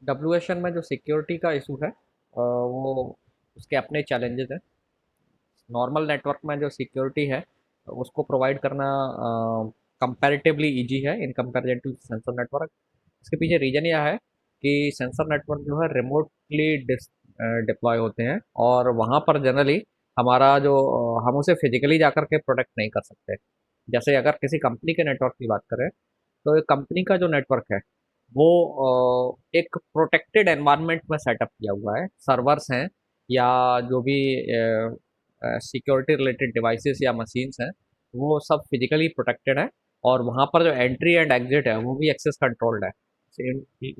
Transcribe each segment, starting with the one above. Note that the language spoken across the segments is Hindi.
WSN में जो सिक्योरिटी का इशू है वो उसके अपने चैलेंजेस हैं। नॉर्मल नेटवर्क में जो सिक्योरिटी है उसको प्रोवाइड करना कंपैरेटिवली इजी है in comparison to sensor network. इसके पीछे रीजन यह है कि सेंसर नेटवर्क जो है रिमोटली डिप्लॉय होते हैं और वहाँ पर जनरली हमारा जो हम उसे फिजिकली जाकर के प्रोटेक्ट नहीं कर सकते। जैसे अगर किसी कंपनी के नेटवर्क की बात करें तो एक कंपनी का जो नेटवर्क है वो एक प्रोटेक्टेड एनवायरनमेंट में सेटअप किया हुआ है। सर्वर्स हैं या जो भी सिक्योरिटी रिलेटेड डिवाइसेस या मशीन्स हैं वो सब फिजिकली प्रोटेक्टेड है और वहाँ पर जो एंट्री एंड एग्जिट है वो भी एक्सेस कंट्रोल्ड है।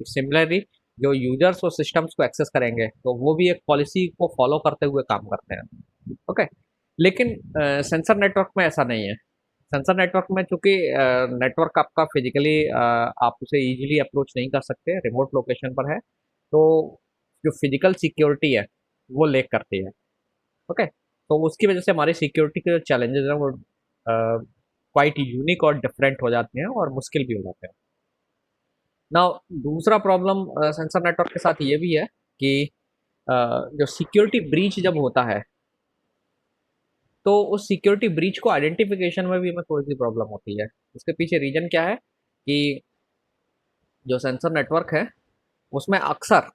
सिमिलरली जो यूजर्स वो सिस्टम्स को एक्सेस करेंगे तो वो भी एक पॉलिसी को फॉलो करते हुए काम करते हैं। ओके, लेकिन सेंसर नेटवर्क में ऐसा नहीं है। सेंसर नेटवर्क में चूंकि नेटवर्क आपका फिजिकली आप उसे इजीली अप्रोच नहीं कर सकते, रिमोट लोकेशन पर है, तो जो फिजिकल सिक्योरिटी है वो लेक करती है। ओके, तो उसकी वजह से हमारी सिक्योरिटी के जो चैलेंजेस हैं वो क्वाइट यूनिक और डिफरेंट हो जाते हैं और मुश्किल भी हो जाते हैं। ना दूसरा प्रॉब्लम सेंसर नेटवर्क के साथ ये भी है कि जो सिक्योरिटी ब्रीच जब होता है तो उस सिक्योरिटी ब्रीच को आइडेंटिफिकेशन में भी हमें थोड़ी सी प्रॉब्लम होती है। उसके पीछे रीजन क्या है कि जो सेंसर नेटवर्क है उसमें अक्सर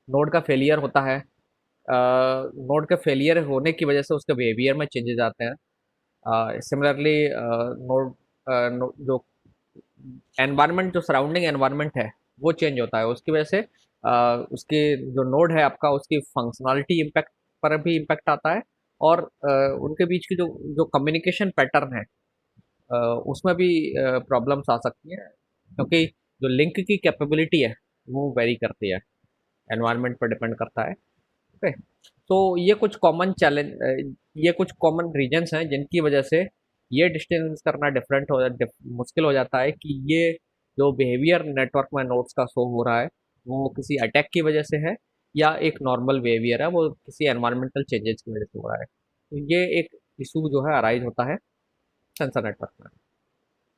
नोड का फेलियर होता है। नोड के फेलियर होने की वजह से उसके बिहेवियर में चेंजेस आते हैं। सिमिलरली नोड जो एनवायरनमेंट, जो सराउंडिंग एनवायरनमेंट है वो चेंज होता है। उसकी वजह से उसकी जो नोड है आपका उसकी फंक्शनलिटी इम्पैक्ट पर भी इम्पैक्ट आता है और उनके बीच की जो जो कम्युनिकेशन पैटर्न है अ, उसमें भी प्रॉब्लम्स आ सकती हैं क्योंकि जो लिंक की कैपेबिलिटी है वो वेरी करती है, एनवायरनमेंट पर डिपेंड करता है। ओके, तो ये कुछ कॉमन चैलेंज, ये कुछ कॉमन रीजंस हैं जिनकी वजह से ये डिस्टिंग्विश करना मुश्किल हो जाता है कि ये जो बिहेवियर नेटवर्क में नोड्स का शो हो रहा है वो किसी अटैक की वजह से है या एक नॉर्मल बिहेवियर है वो किसी एनवायरमेंटल चेंजेस की वजह से हो रहा है। तो ये एक इशू जो है अराइज होता है सेंसर नेटवर्क में।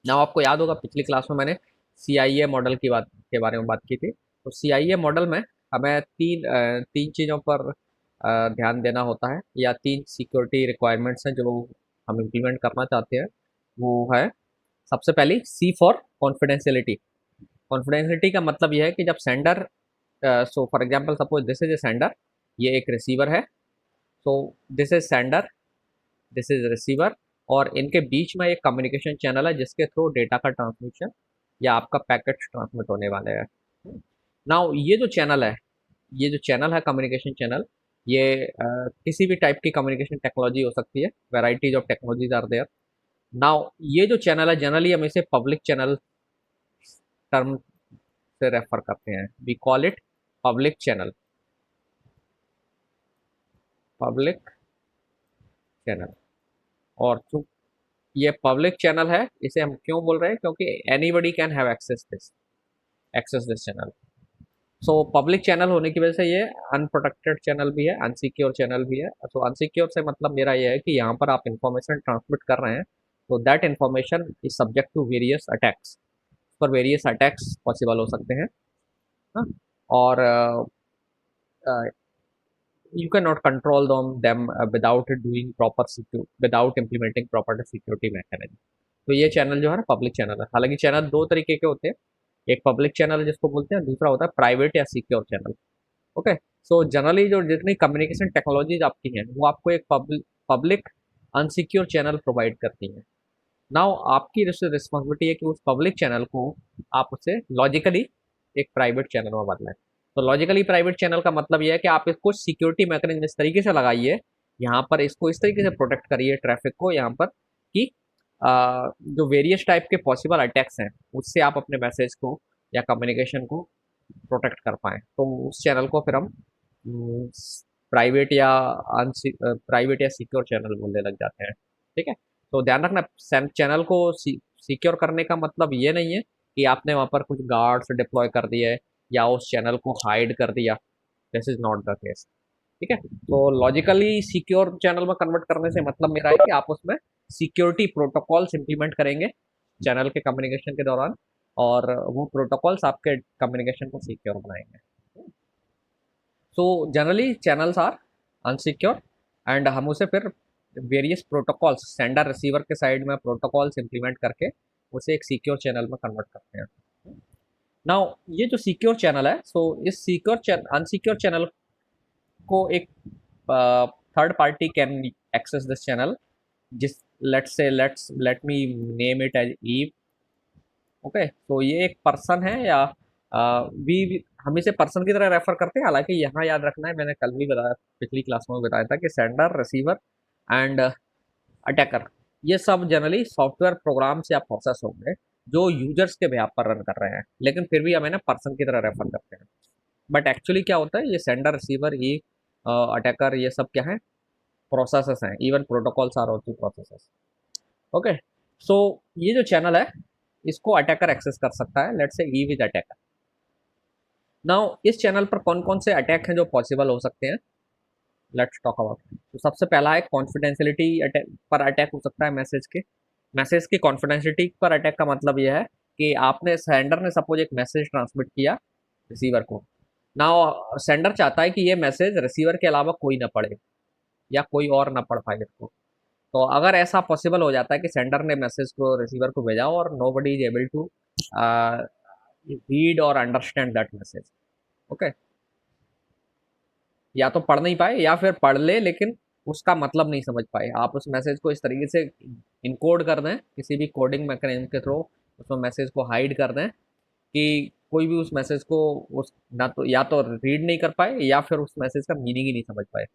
ना आपको याद होगा पिछली क्लास में मैंने CIA मॉडल की बात के बारे में बात की थी। तो CIA मॉडल में हमें तीन चीज़ों पर ध्यान देना होता है या तीन सिक्योरिटी रिक्वायरमेंट्स हैं जो हम इम्प्लीमेंट करना चाहते हैं। वो है सबसे पहली C फॉर कॉन्फिडेंशियलिटी। कॉन्फिडेंशियलिटी का मतलब यह है कि जब sender, so for example suppose this is a sender, ये एक रिसीवर है। सो this is sender, this is receiver, और इनके बीच में एक कम्युनिकेशन चैनल है जिसके थ्रू डेटा का ट्रांसमिशन या आपका पैकेट ट्रांसमिट होने वाले हैं। नाउ ये जो चैनल है, ये जो चैनल है कम्युनिकेशन चैनल, ये किसी भी टाइप की कम्युनिकेशन टेक्नोलॉजी हो सकती है। Varieties of technologies are there. Now ये जो चैनल है जनरली हम इसे पब्लिक चैनल टर्म से रेफर करते हैं। We call it public channel, public channel. और चूंकि ये पब्लिक चैनल है इसे हम क्यों बोल रहे हैं, क्योंकि anybody can have access this channel. So public channel होने की वजह से ये अनप्रोटेक्टेड चैनल भी है, अनसिक्योर चैनल भी है। तो अनसिक्योर से मतलब मेरा ये है कि यहाँ पर आप इंफॉर्मेशन ट्रांसमिट कर रहे हैं तो that information is subject to various attacks. पर वेरियस अटैक्स पॉसिबल हो सकते हैं। हाँ? और you cannot control them without doing proper secure, without implementing proper security mechanism। तो ये चैनल जो है ना पब्लिक चैनल है। हालांकि चैनल दो तरीके के होते हैं, एक पब्लिक चैनल जिसको बोलते हैं, दूसरा होता है प्राइवेट या secure channel. Okay, so generally जो जितनी कम्युनिकेशन टेक्नोलॉजीज आपकी हैं वो आपको एक पब्लिक अनसिक्योर चैनल प्रोवाइड करती हैं। नाउ आपकी रिस्पॉन्सिबिलिटी है कि उस पब्लिक चैनल को आप उसे लॉजिकली एक प्राइवेट चैनल में बदलें। तो लॉजिकली प्राइवेट चैनल का मतलब यह है कि आप इसको सिक्योरिटी मैकेनिज्म इस तरीके से लगाइए, यहाँ पर इसको इस तरीके से प्रोटेक्ट करिए ट्रैफिक को यहाँ पर कि जो वेरियस टाइप के पॉसिबल अटैक्स हैं उससे आप अपने मैसेज को या कम्युनिकेशन को प्रोटेक्ट कर पाएँ। तो उस चैनल को फिर हम प्राइवेट या प्राइवेट या सिक्योर चैनल बोलने लग जाते हैं। ठीक है, तो ध्यान रखना चैनल को सिक्योर करने का मतलब ये नहीं है कि आपने वहाँ पर कुछ गार्ड्स डिप्लॉय कर दिए या उस चैनल को हाइड कर दिया। This is not the case. ठीक है, तो लॉजिकली सिक्योर चैनल में कन्वर्ट करने से मतलब मेरा है कि आप उसमें सिक्योरिटी प्रोटोकॉल्स इंप्लीमेंट करेंगे चैनल के कम्युनिकेशन के दौरान और वो प्रोटोकॉल्स आपके कम्युनिकेशन को सिक्योर बनाएंगे। So generally channels are unsecure and हम उसे फिर वेरियस प्रोटोकॉल्स सेंडर रिसीवर के साइड में प्रोटोकॉल्स इंप्लीमेंट करके उसे एक सिक्योर चैनल में कन्वर्ट करते हैं। नाउ ये जो सिक्योर चैनल है, सो इस सिक्योर अनसिक्योर चैनल को एक third party can access this channel, जिस let me name it as Eve. Okay, तो ये एक पर्सन है या वी हम इसे पर्सन की तरह रेफर करते हैं। हालांकि यहाँ याद रखना है, मैंने कल भी बताया, पिछली क्लास में बताया था कि सेंडर रिसीवर एंड अटैकर ये सब जनरली सॉफ्टवेयर प्रोग्राम्स या प्रोसेस होंगे जो यूजर्स के बेहाफ पर रन कर रहे हैं, लेकिन फिर भी हम इन्हें पर्सन की तरह रेफर करते हैं। बट एक्चुअली क्या होता है, ये सेंडर रिसीवर ये अटैकर ये सब क्या है, प्रोसेसेस हैं, even protocols are also processes. Okay, so ये जो चैनल है इसको अटैकर एक्सेस कर सकता है, let's say E with attacker. Now इस चैनल पर कौन कौन से अटैक हैं जो पॉसिबल हो सकते हैं, लेट्स टॉक अबाउट। तो सबसे पहला है कॉन्फिडेंशियलिटी पर अटैक हो सकता है। मैसेज की कॉन्फिडेंशियलिटी पर अटैक का मतलब यह है कि आपने सेंडर ने सपोज एक मैसेज ट्रांसमिट किया रिसीवर को। नाउ सेंडर चाहता है कि ये मैसेज रिसीवर के अलावा कोई ना पढ़े या कोई और ना पढ़ पाए इसको। तो अगर ऐसा पॉसिबल हो जाता है कि सेंडर ने मैसेज को रिसीवर को भेजा और nobody is able to read और अंडरस्टैंड दैट मैसेज, ओके, या तो पढ़ नहीं पाए या फिर पढ़ ले लेकिन उसका मतलब नहीं समझ पाए, आप उस मैसेज को इस तरीके से इनकोड कर दें किसी भी कोडिंग मैकेनिज्म के थ्रू, उसमें मैसेज को हाइड कर दें कि कोई भी उस मैसेज को उस ना तो या तो रीड नहीं कर पाए या फिर उस मैसेज का मीनिंग ही नहीं समझ पाए।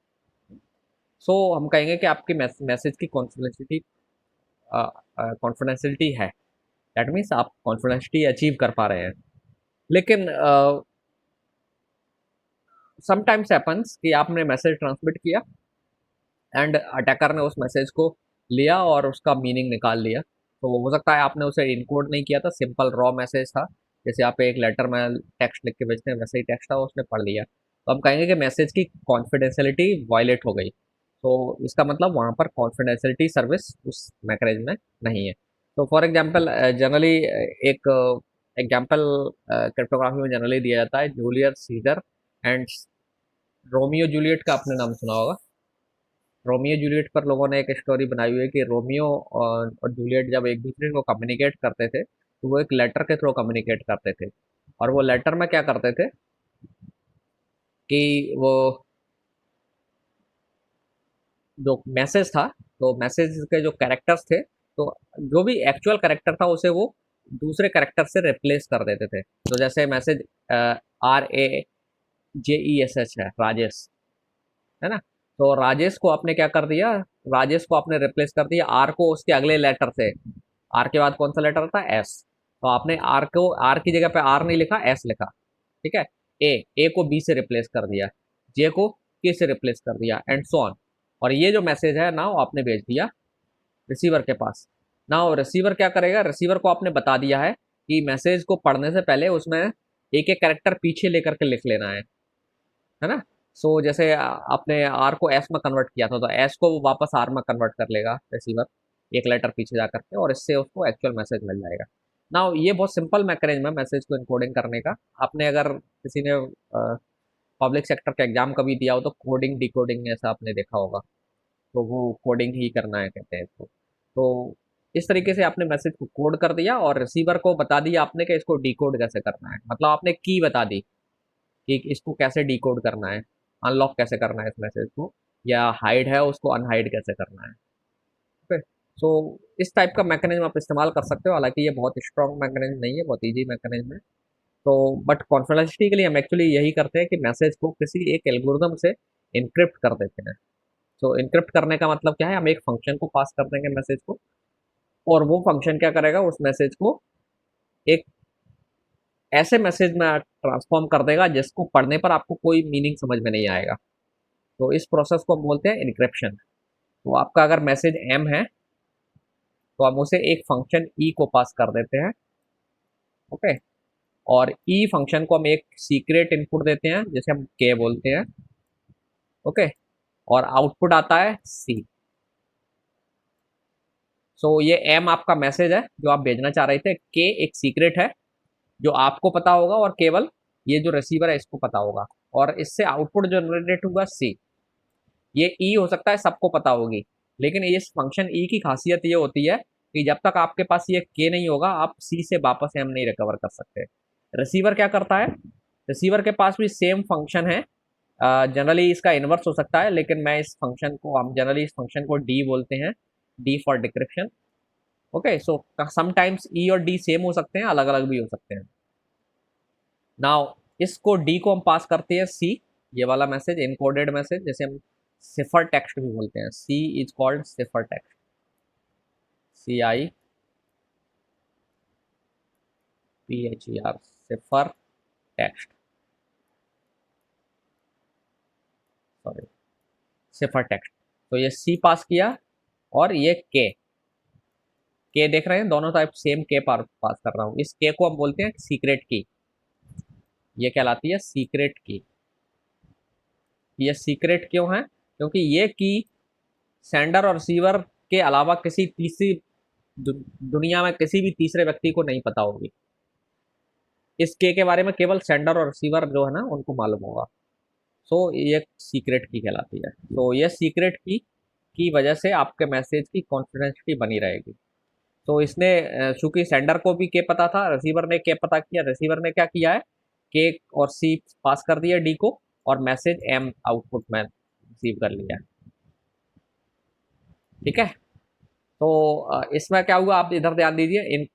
सो हम कहेंगे कि आपकी मैसेज की कॉन्फिडेंशियलिटी है, दैट मीन्स आप कॉन्फिडेंशियलिटी अचीव कर पा रहे हैं। लेकिन समटाइम्स हैपन्स कि आपने मैसेज ट्रांसमिट किया एंड अटैकर ने उस मैसेज को लिया और उसका मीनिंग निकाल लिया। तो हो सकता है आपने उसे इनकोड नहीं किया था, सिंपल रॉ मैसेज था, जैसे आप एक लेटर में टेक्स्ट लिख के भेजते हैं वैसे ही टेक्स्ट था, उसने पढ़ लिया। तो हम कहेंगे कि मैसेज की कॉन्फिडेंशियलिटी वायलेट हो गई। तो इसका मतलब वहाँ पर कॉन्फिडेंशियलिटी सर्विस उस मैकेनिज्म में नहीं है। तो फॉर एग्जाम्पल जनरली एक एग्जाम्पल क्रिप्टोग्राफी में जनरली दिया जाता है, Julius seizure and Romeo Juliet का आपने नाम सुना होगा। रोमियो जूलियट पर लोगों ने एक स्टोरी बनाई हुई है कि रोमियो और जूलियट जब एक दूसरे को कम्युनिकेट करते थे तो वो एक लेटर के थ्रू कम्युनिकेट करते थे। और वो लेटर में क्या करते थे कि वो जो मैसेज था, तो मैसेज के जो कैरेक्टर्स थे, तो जो भी एक्चुअल कैरेक्टर था उसे वो दूसरे कैरेक्टर से रिप्लेस कर देते थे। तो जैसे मैसेज RAJESH है, राजेश, है ना। तो राजेश को आपने क्या कर दिया, राजेश को आपने रिप्लेस कर दिया आर को उसके अगले लेटर से। आर के बाद कौन सा लेटर आता है, एस। तो आपने आर को, आर की जगह पे आर नहीं लिखा, एस लिखा, ठीक है। ए को बी से रिप्लेस कर दिया, जे को के से रिप्लेस कर दिया एंड सो ऑन। और ये जो मैसेज है नाउ आपने भेज दिया रिसीवर के पास। नाउ रिसीवर क्या करेगा, रिसीवर को आपने बता दिया है कि मैसेज को पढ़ने से पहले उसमें एक एक कैरेक्टर पीछे लेकर के लिख लेना है ना। सो जैसे आपने आर को एस में कन्वर्ट किया था तो एस को वो वापस आर में कन्वर्ट कर लेगा रिसीवर, एक लेटर पीछे जा करके, और इससे उसको एक्चुअल मैसेज मिल जाएगा। नाउ ये बहुत सिंपल मैकेनिज्म है मैसेज को इनकोडिंग करने का। आपने अगर किसी ने पब्लिक सेक्टर का एग्जाम कभी दिया हो तो कोडिंग डिकोडिंग ऐसा आपने देखा होगा, तो वो कोडिंग ही करना है कहते हैं इसको। तो इस तरीके से आपने मैसेज को कोड कर दिया और रिसीवर को बता दिया आपने कि इसको डिकोड कैसे करना है, मतलब आपने की बता दी कि इसको कैसे डिकोड करना है, अनलॉक कैसे करना है इस मैसेज को, या हाइड है उसको अनहाइड कैसे करना है। ओके, सो इस टाइप का मैकेनिज्म आप इस्तेमाल कर सकते हो। हालांकि ये बहुत स्ट्रॉन्ग मैकेनिज्म नहीं है, बहुत ईजी मैकेनिज्म है। तो बट कॉन्फिडेंशियलिटी के लिए हम एक्चुअली यही करते हैं कि मैसेज को किसी एक एल्गोरिदम से इनक्रिप्ट कर देते हैं। सो इनक्रिप्ट करने का मतलब क्या है, हम एक फंक्शन को पास कर देंगे मैसेज को, और वो फंक्शन क्या करेगा, उस मैसेज को एक ऐसे मैसेज में ट्रांसफॉर्म कर देगा जिसको पढ़ने पर आपको कोई मीनिंग समझ में नहीं आएगा। तो इस प्रोसेस को हम बोलते हैं इनक्रिप्शन। तो आपका अगर मैसेज एम है तो हम उसे एक फंक्शन ई को पास कर देते हैं, ओके। और ई फंक्शन को हम एक सीक्रेट इनपुट देते हैं जिसे हम के बोलते हैं, ओके। और आउटपुट आता है सी। सो ये एम आपका मैसेज है जो आप भेजना चाह रहे थे, के एक सीक्रेट है जो आपको पता होगा और केवल ये जो रिसीवर है इसको पता होगा, और इससे आउटपुट जनरेट होगा सी। ये ई हो सकता है सबको पता होगी, लेकिन इस फंक्शन ई की खासियत ये होती है कि जब तक आपके पास ये के नहीं होगा आप सी से वापस एम नहीं रिकवर कर सकते। रिसीवर क्या करता है, रिसीवर के पास भी सेम फंक्शन है, जनरली इसका इन्वर्स हो सकता है, लेकिन मैं इस फंक्शन को, हम जनरली इस फंक्शन को डी बोलते हैं, D for decryption. Okay, so sometimes E और डी सेम हो सकते हैं, अलग अलग भी हो सकते हैं। नाउ इसको डी को हम पास करते हैं सी, ये वाला मैसेज इनकोडेड मैसेज, जैसे हम सिफर टेक्स्ट भी बोलते हैं, C is called cipher text, C I P H E R, cipher text, sorry, cipher text. तो ये सी पास किया, और ये के देख रहे हैं, दोनों टाइप सेम के पास कर रहा हूँ। इस के को हम बोलते हैं सीक्रेट की, ये कहलाती है सीक्रेट की। ये सीक्रेट क्यों है, क्योंकि ये की सेंडर और रिसीवर के अलावा किसी तीसरी दुनिया में किसी भी तीसरे व्यक्ति को नहीं पता होगी। इस के बारे में केवल सेंडर और रिसीवर जो है ना उनको मालूम होगा। सो ये सीक्रेट की कहलाती है। तो ये सीक्रेट की वजह से आपके मैसेज की कॉन्फिडेंशियलिटी बनी रहेगी। तो इसने चूंकि सेंडर को भी के पता था, रिसीवर ने के पता किया, रिसीवर ने क्या किया है, के और सी पास कर दिया डी को, और मैसेज एम आउटपुट में रिसीव कर लिया। ठीक है, तो इसमें क्या हुआ आप इधर ध्यान दीजिए।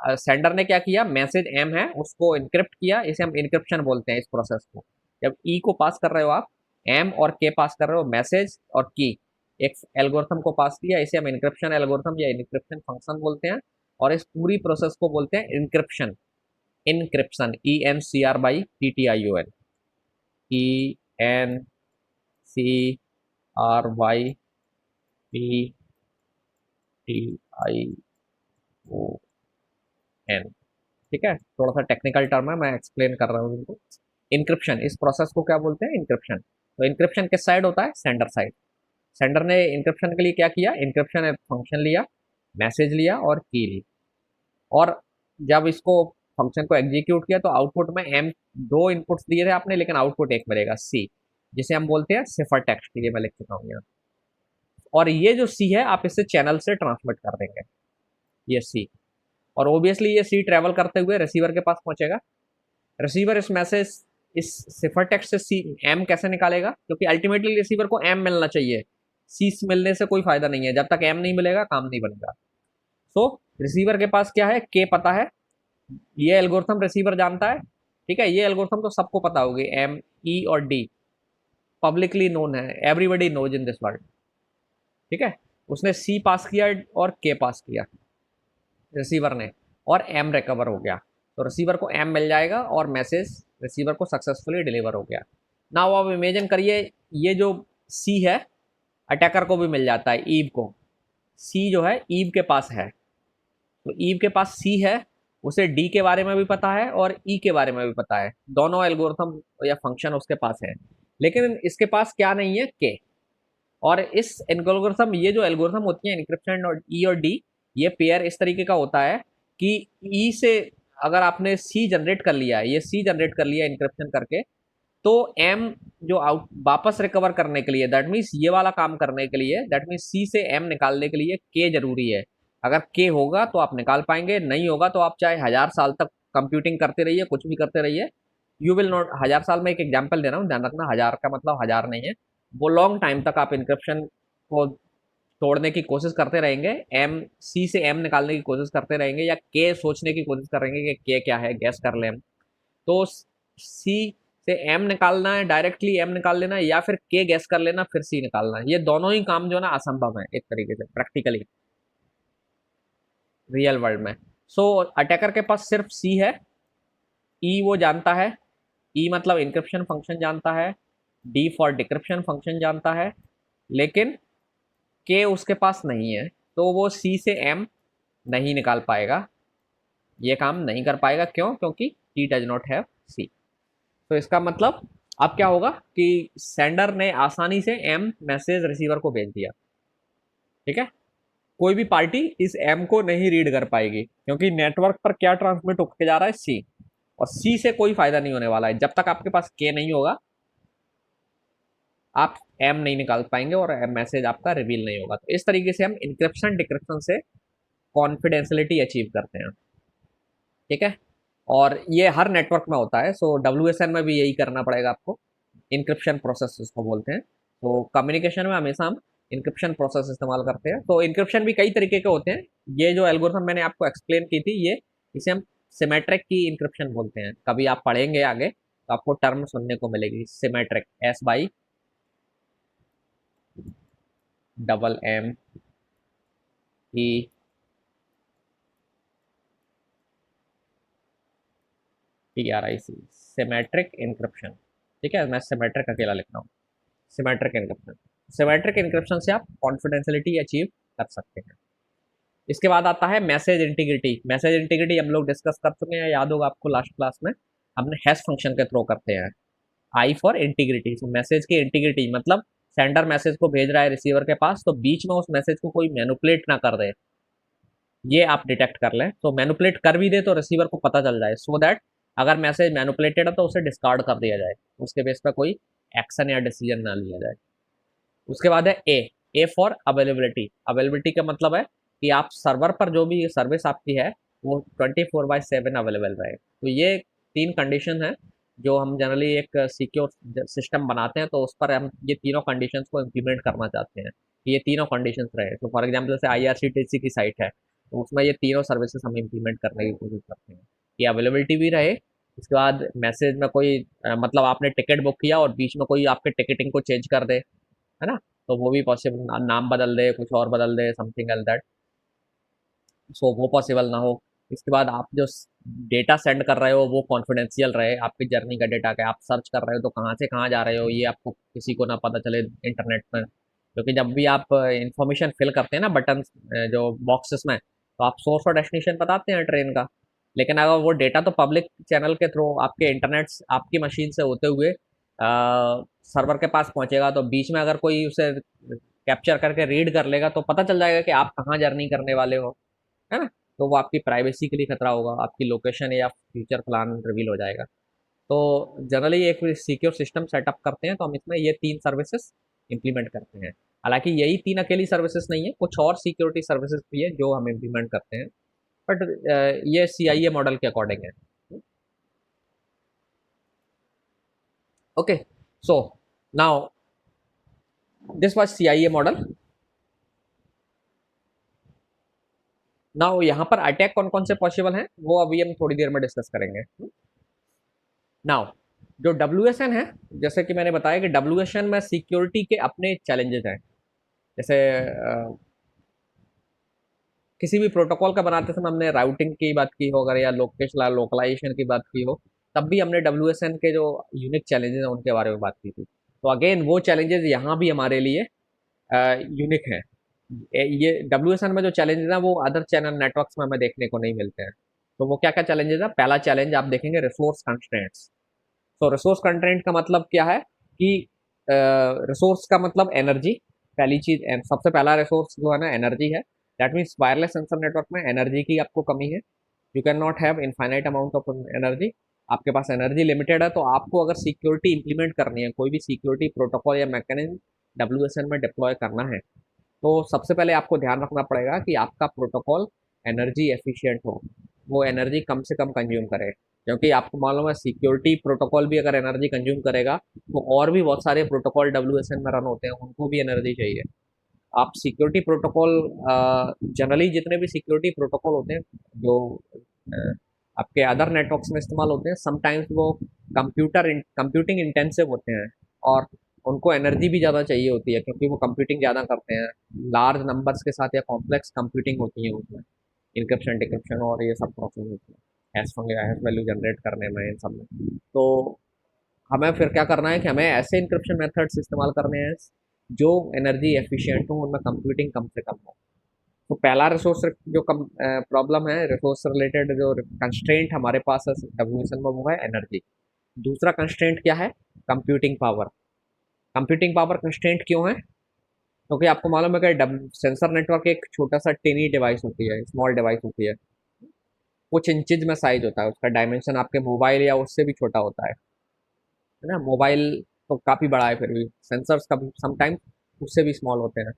सेंडर ने क्या किया, मैसेज एम है उसको इनक्रिप्ट किया, इसे हम इनक्रिप्शन बोलते हैं इस प्रोसेस को। जब ई को पास कर रहे हो आप, एम और के पास कर रहे हो, मैसेज और की एक एल्गोरिथम को पास किया, इसे हम इनक्रिप्शन एल्गोरिथम या इनक्रिप्शन फंक्शन बोलते हैं, और इस पूरी प्रोसेस को बोलते हैं encryption. Encryption, E N C R Y T T I O N, E N C R Y P T I O N. ठीक है, थोड़ा सा टेक्निकल टर्म है, मैं एक्सप्लेन कर रहा हूँ इनको। इनक्रिप्शन, इस प्रोसेस को क्या बोलते हैं, इनक्रिप्शन। तो इनक्रिप्शन किस साइड होता है, सेंडर साइड। सेंडर ने इनक्रिप्शन के लिए क्या किया, इनक्रिप्शन फंक्शन लिया, मैसेज लिया और की ली, और जब इसको फंक्शन को एग्जीक्यूट किया तो आउटपुट में एम, दो इनपुट्स दिए थे आपने, लेकिन आउटपुट एक मिलेगा सी, जिसे हम बोलते हैं सिफर टेक्स्ट। ये मैं लिख चुका हूँ यहाँ। और ये जो सी है आप इसे चैनल से ट्रांसमिट कर देंगे, ये सी, और ओबियसली ये सी ट्रेवल करते हुए रिसीवर के पास पहुंचेगा। रिसीवर इस मैसेज, इस सिफर टेक्स्ट से सी एम कैसे निकालेगा, क्योंकि अल्टीमेटली रिसीवर को एम मिलना चाहिए, सी मिलने से कोई फायदा नहीं है, जब तक एम नहीं मिलेगा काम नहीं बनेगा। सो रिसीवर के पास क्या है, के पता है, ये एल्गोरिथम रिसीवर जानता है। ठीक है, ये एल्गोरिथम तो सबको पता होगी, एम, ई और डी पब्लिकली नोन है, everybody knows in this world. ठीक है, उसने सी पास किया और के पास किया रिसीवर ने, और एम रिकवर हो गया। तो रिसीवर को एम मिल जाएगा और मैसेज रिसीवर को सक्सेसफुली डिलीवर हो गया। ना वो आप इमेजिन करिए, ये जो सी है अटैकर को भी मिल जाता है, ईव को। सी जो है ईव के पास है, तो ईव के पास सी है, उसे डी के बारे में भी पता है और ई के बारे में भी पता है, दोनों एल्गोरिथम या फंक्शन उसके पास है, लेकिन इसके पास क्या नहीं है, के। और इस एल्गोरिथम, ये जो एल्गोरिथम होती है इनक्रिप्शन और ई और डी, ये पेयर इस तरीके का होता है कि ई से अगर आपने सी जनरेट कर लिया, ये सी जनरेट कर लिया इनक्रिप्शन करके, तो एम जो आउट वापस रिकवर करने के लिए, दैट मीन्स ये वाला काम करने के लिए, दैट मीन्स सी से एम निकालने के लिए के जरूरी है। अगर के होगा तो आप निकाल पाएंगे, नहीं होगा तो आप चाहे 1000 साल तक कंप्यूटिंग करते रहिए, कुछ भी करते रहिए, यू विल नॉट। 1000 साल में एक एग्जाम्पल दे रहा हूँ, ध्यान रखना, 1000 का मतलब 1000 नहीं है, वो लॉन्ग टाइम तक आप इनक्रिप्शन को तोड़ने की कोशिश करते रहेंगे, एम, सी से एम निकालने की कोशिश करते रहेंगे, या के सोचने की कोशिश करेंगे कि के क्या है, गैस कर लें हम। तो सी से एम निकालना है, डायरेक्टली एम निकाल लेना है, या फिर के गैस कर लेना फिर सी निकालना है, ये दोनों ही काम जो है ना असंभव है एक तरीके से प्रैक्टिकली रियल वर्ल्ड में। सो अटैकर के पास सिर्फ सी है, ई वो जानता है, ई मतलब इंक्रिप्शन फंक्शन जानता है, डी फॉर डिक्रिप्शन फंक्शन जानता है, लेकिन के उसके पास नहीं है, तो वो सी से एम नहीं निकाल पाएगा, ये काम नहीं कर पाएगा। क्यों, क्योंकि टी डज नॉट हैव सी। तो इसका मतलब अब क्या होगा कि सेंडर ने आसानी से एम मैसेज रिसीवर को भेज दिया। ठीक है, कोई भी पार्टी इस एम को नहीं रीड कर पाएगी, क्योंकि नेटवर्क पर क्या ट्रांसमिट होकर जा रहा है, सी, और सी से कोई फायदा नहीं होने वाला है। जब तक आपके पास के नहीं होगा आप एम नहीं निकाल पाएंगे और मैसेज आपका रिवील नहीं होगा। तो इस तरीके से हम इंक्रिप्शन डिक्रिप्शन से कॉन्फिडेंशियलिटी अचीव करते हैं, ठीक है। और ये हर नेटवर्क में होता है, सो डब्ल्यू में भी यही करना पड़ेगा आपको। इंक्रिप्शन प्रोसेस इसको बोलते हैं। तो कम्युनिकेशन में हमेशा हम इंक्रिप्शन प्रोसेस इस्तेमाल करते हैं। तो इंक्रिप्शन भी कई तरीके के होते हैं। ये जो एल्गोरिथम मैंने आपको एक्सप्लेन की थी, ये इसे हम सिमेट्रिक की इंक्रिप्शन बोलते हैं। कभी आप पढ़ेंगे आगे तो आपको टर्म सुनने को मिलेगी, symmetric, SYMME TRIC, symmetric encryption, ठीक है। मैं सिमेट्रिक अकेला लिख रहा हूँ, सिमेट्रिक इंक्रिप्शन। सिमेट्रिक इंक्रिप्शन से आप कॉन्फिडेंशियलिटी अचीव कर सकते हैं। इसके बाद आता है मैसेज इंटीग्रिटी। मैसेज इंटीग्रिटी हम लोग डिस्कस कर चुके हैं, याद होगा आपको लास्ट क्लास में। हमने हैश फंक्शन के थ्रू करते हैं, आई फॉर इंटीग्रिटी। तो मैसेज की इंटीग्रिटी मतलब सेंडर मैसेज को भेज रहा है रिसीवर के पास, तो बीच में उस मैसेज को कोई मैनिपुलेट ना कर दे, ये आप डिटेक्ट कर लें। तो मैनिपुलेट कर भी दे तो रिसीवर को पता चल जाए, सो दैट अगर मैसेज मैनिपुलेटेड है तो उसे डिस्कार्ड कर दिया जाए, उसके बेस पर कोई एक्शन या डिसीजन ना लिया जाए। उसके बाद है ए फॉर अवेलेबिलिटी। अवेलेबिलिटी का मतलब है कि आप सर्वर पर जो भी सर्विस आपकी है वो 24/7 अवेलेबल रहे। तो ये तीन कंडीशन है जो हम जनरली एक सिक्योर सिस्टम बनाते हैं, तो उस पर हम ये तीनों कंडीशंस को इम्प्लीमेंट करना चाहते हैं कि ये तीनों कंडीशंस रहे। तो फॉर एग्जांपल जैसे IRCTC की साइट है, तो उसमें ये तीनों सर्विसेज हम इम्प्लीमेंट करने की कोशिश करते हैं कि अवेलेबिलिटी भी रहे। उसके बाद मैसेज में कोई मतलब आपने टिकट बुक किया और बीच में कोई आपके टिकटिंग को चेंज कर दे, है ना, तो वो भी पॉसिबल, नाम बदल दे, कुछ और बदल दे, समथिंग एल दैट, सो वो पॉसिबल ना हो। इसके बाद आप जो डेटा सेंड कर रहे हो वो कॉन्फिडेंशियल रहे, आपकी जर्नी का डेटा क्या, आप सर्च कर रहे हो तो कहाँ से कहाँ जा रहे हो ये आपको किसी को ना पता चले इंटरनेट में। क्योंकि जब भी आप इंफॉर्मेशन फिल करते हैं ना बटन जो बॉक्सेस में, तो आप सोर्स और डेस्टिनेशन बताते हैं ट्रेन का, लेकिन अगर वो डेटा तो पब्लिक चैनल के थ्रू आपके इंटरनेट आपकी मशीन से होते हुए सर्वर के पास पहुंचेगा, तो बीच में अगर कोई उसे कैप्चर करके रीड कर लेगा तो पता चल जाएगा कि आप कहाँ जर्नी करने वाले हो, है ना। तो वो आपकी प्राइवेसी के लिए खतरा होगा, आपकी लोकेशन या फ्यूचर प्लान रिवील हो जाएगा। तो जनरली एक सिक्योर सिस्टम सेटअप करते हैं तो हम इसमें ये तीन सर्विसेज इंप्लीमेंट करते हैं। हालांकि यही तीन अकेली सर्विसेज नहीं है, कुछ और सिक्योरिटी सर्विसेज भी है जो हम इंप्लीमेंट करते हैं, बट ये CIA मॉडल के अकॉर्डिंग है। Okay, so now this was CIA model. Now यहाँ पर अटैक कौन कौन से पॉसिबल हैं वो अभी हम थोड़ी देर में डिस्कस करेंगे। नाउ जो WSN है, जैसे कि मैंने बताया कि WSN में सिक्योरिटी के अपने चैलेंजेस हैं। जैसे किसी भी प्रोटोकॉल का बनाते समय हमने राउटिंग की बात की हो, अगर या लोकलाइजेशन की बात की हो, तब भी हमने WSN के जो यूनिक चैलेंजेस हैं उनके बारे में बात की थी। तो अगेन वो चैलेंजेस यहाँ भी हमारे लिए यूनिक है। ये WSN में जो चैलेंजेस हैं वो अदर चैनल नेटवर्क्स में हमें देखने को नहीं मिलते हैं। तो वो क्या क्या चैलेंजेस है? पहला चैलेंज आप देखेंगे रिसोर्स कंस्ट्रेंट्स। तो रिसोर्स कंस्ट्रेंट का मतलब क्या है कि रिसोर्स का मतलब एनर्जी। पहली चीज, सबसे पहला रिसोर्स जो है ना एनर्जी है। That means wireless sensor network में एनर्जी की आपको कमी है। You can not have infinite amount of energy. आपके पास एनर्जी लिमिटेड है, तो आपको अगर सिक्योरिटी इंप्लीमेंट करनी है, कोई भी सिक्योरिटी प्रोटोकॉल या मैकेनिज्म WSN में डिप्लॉय करना है, तो सबसे पहले आपको ध्यान रखना पड़ेगा कि आपका प्रोटोकॉल एनर्जी एफिशिएंट हो, वो एनर्जी कम से कम कंज्यूम करे। क्योंकि आपको मालूम है सिक्योरिटी प्रोटोकॉल भी अगर एनर्जी कंज्यूम करेगा तो और भी बहुत सारे प्रोटोकॉल WSN में रन होते हैं, उनको भी एनर्जी चाहिए। आप सिक्योरिटी प्रोटोकॉल जनरली जितने भी सिक्योरिटी प्रोटोकॉल होते हैं जो अ, आपके अदर नेटवर्क्स में इस्तेमाल होते हैं, समटाइम्स वो कंप्यूटिंग इंटेंसिव होते हैं और उनको एनर्जी भी ज़्यादा चाहिए होती है, क्योंकि वो कंप्यूटिंग ज़्यादा करते हैं, लार्ज नंबर्स के साथ या कॉम्प्लेक्स कंप्यूटिंग होती है उसमें, इनक्रप्शन डिक्रिप्शन और ये सब प्रोसेस होती है हैश वैल्यू जनरेट करने में, इन सब में। तो हमें फिर क्या करना है कि हमें ऐसे इंक्रिप्शन मेथड्स इस्तेमाल करने हैं जो एनर्जी एफिशिएंट हो, उनमें कंप्यूटिंग कम से कम हो। तो पहला रिसोर्स जो कम प्रॉब्लम है, रिसोर्स रिलेटेड जो कंस्ट्रेंट हमारे पास है WSN में, वो है एनर्जी। दूसरा कंस्ट्रेंट क्या है? Computing power. Computing power constraint क्यों है? क्योंकि आपको मालूम है कि सेंसर नेटवर्क एक छोटा सा टेनी डिवाइस होती है, स्मॉल डिवाइस होती है। कुछ इंचज में साइज होता है, उसका डायमेंशन आपके मोबाइल या उससे भी छोटा होता है ना। मोबाइल तो काफ़ी बड़ा है, फिर भी सेंसर्स का समटाइम उससे भी स्मॉल होते हैं।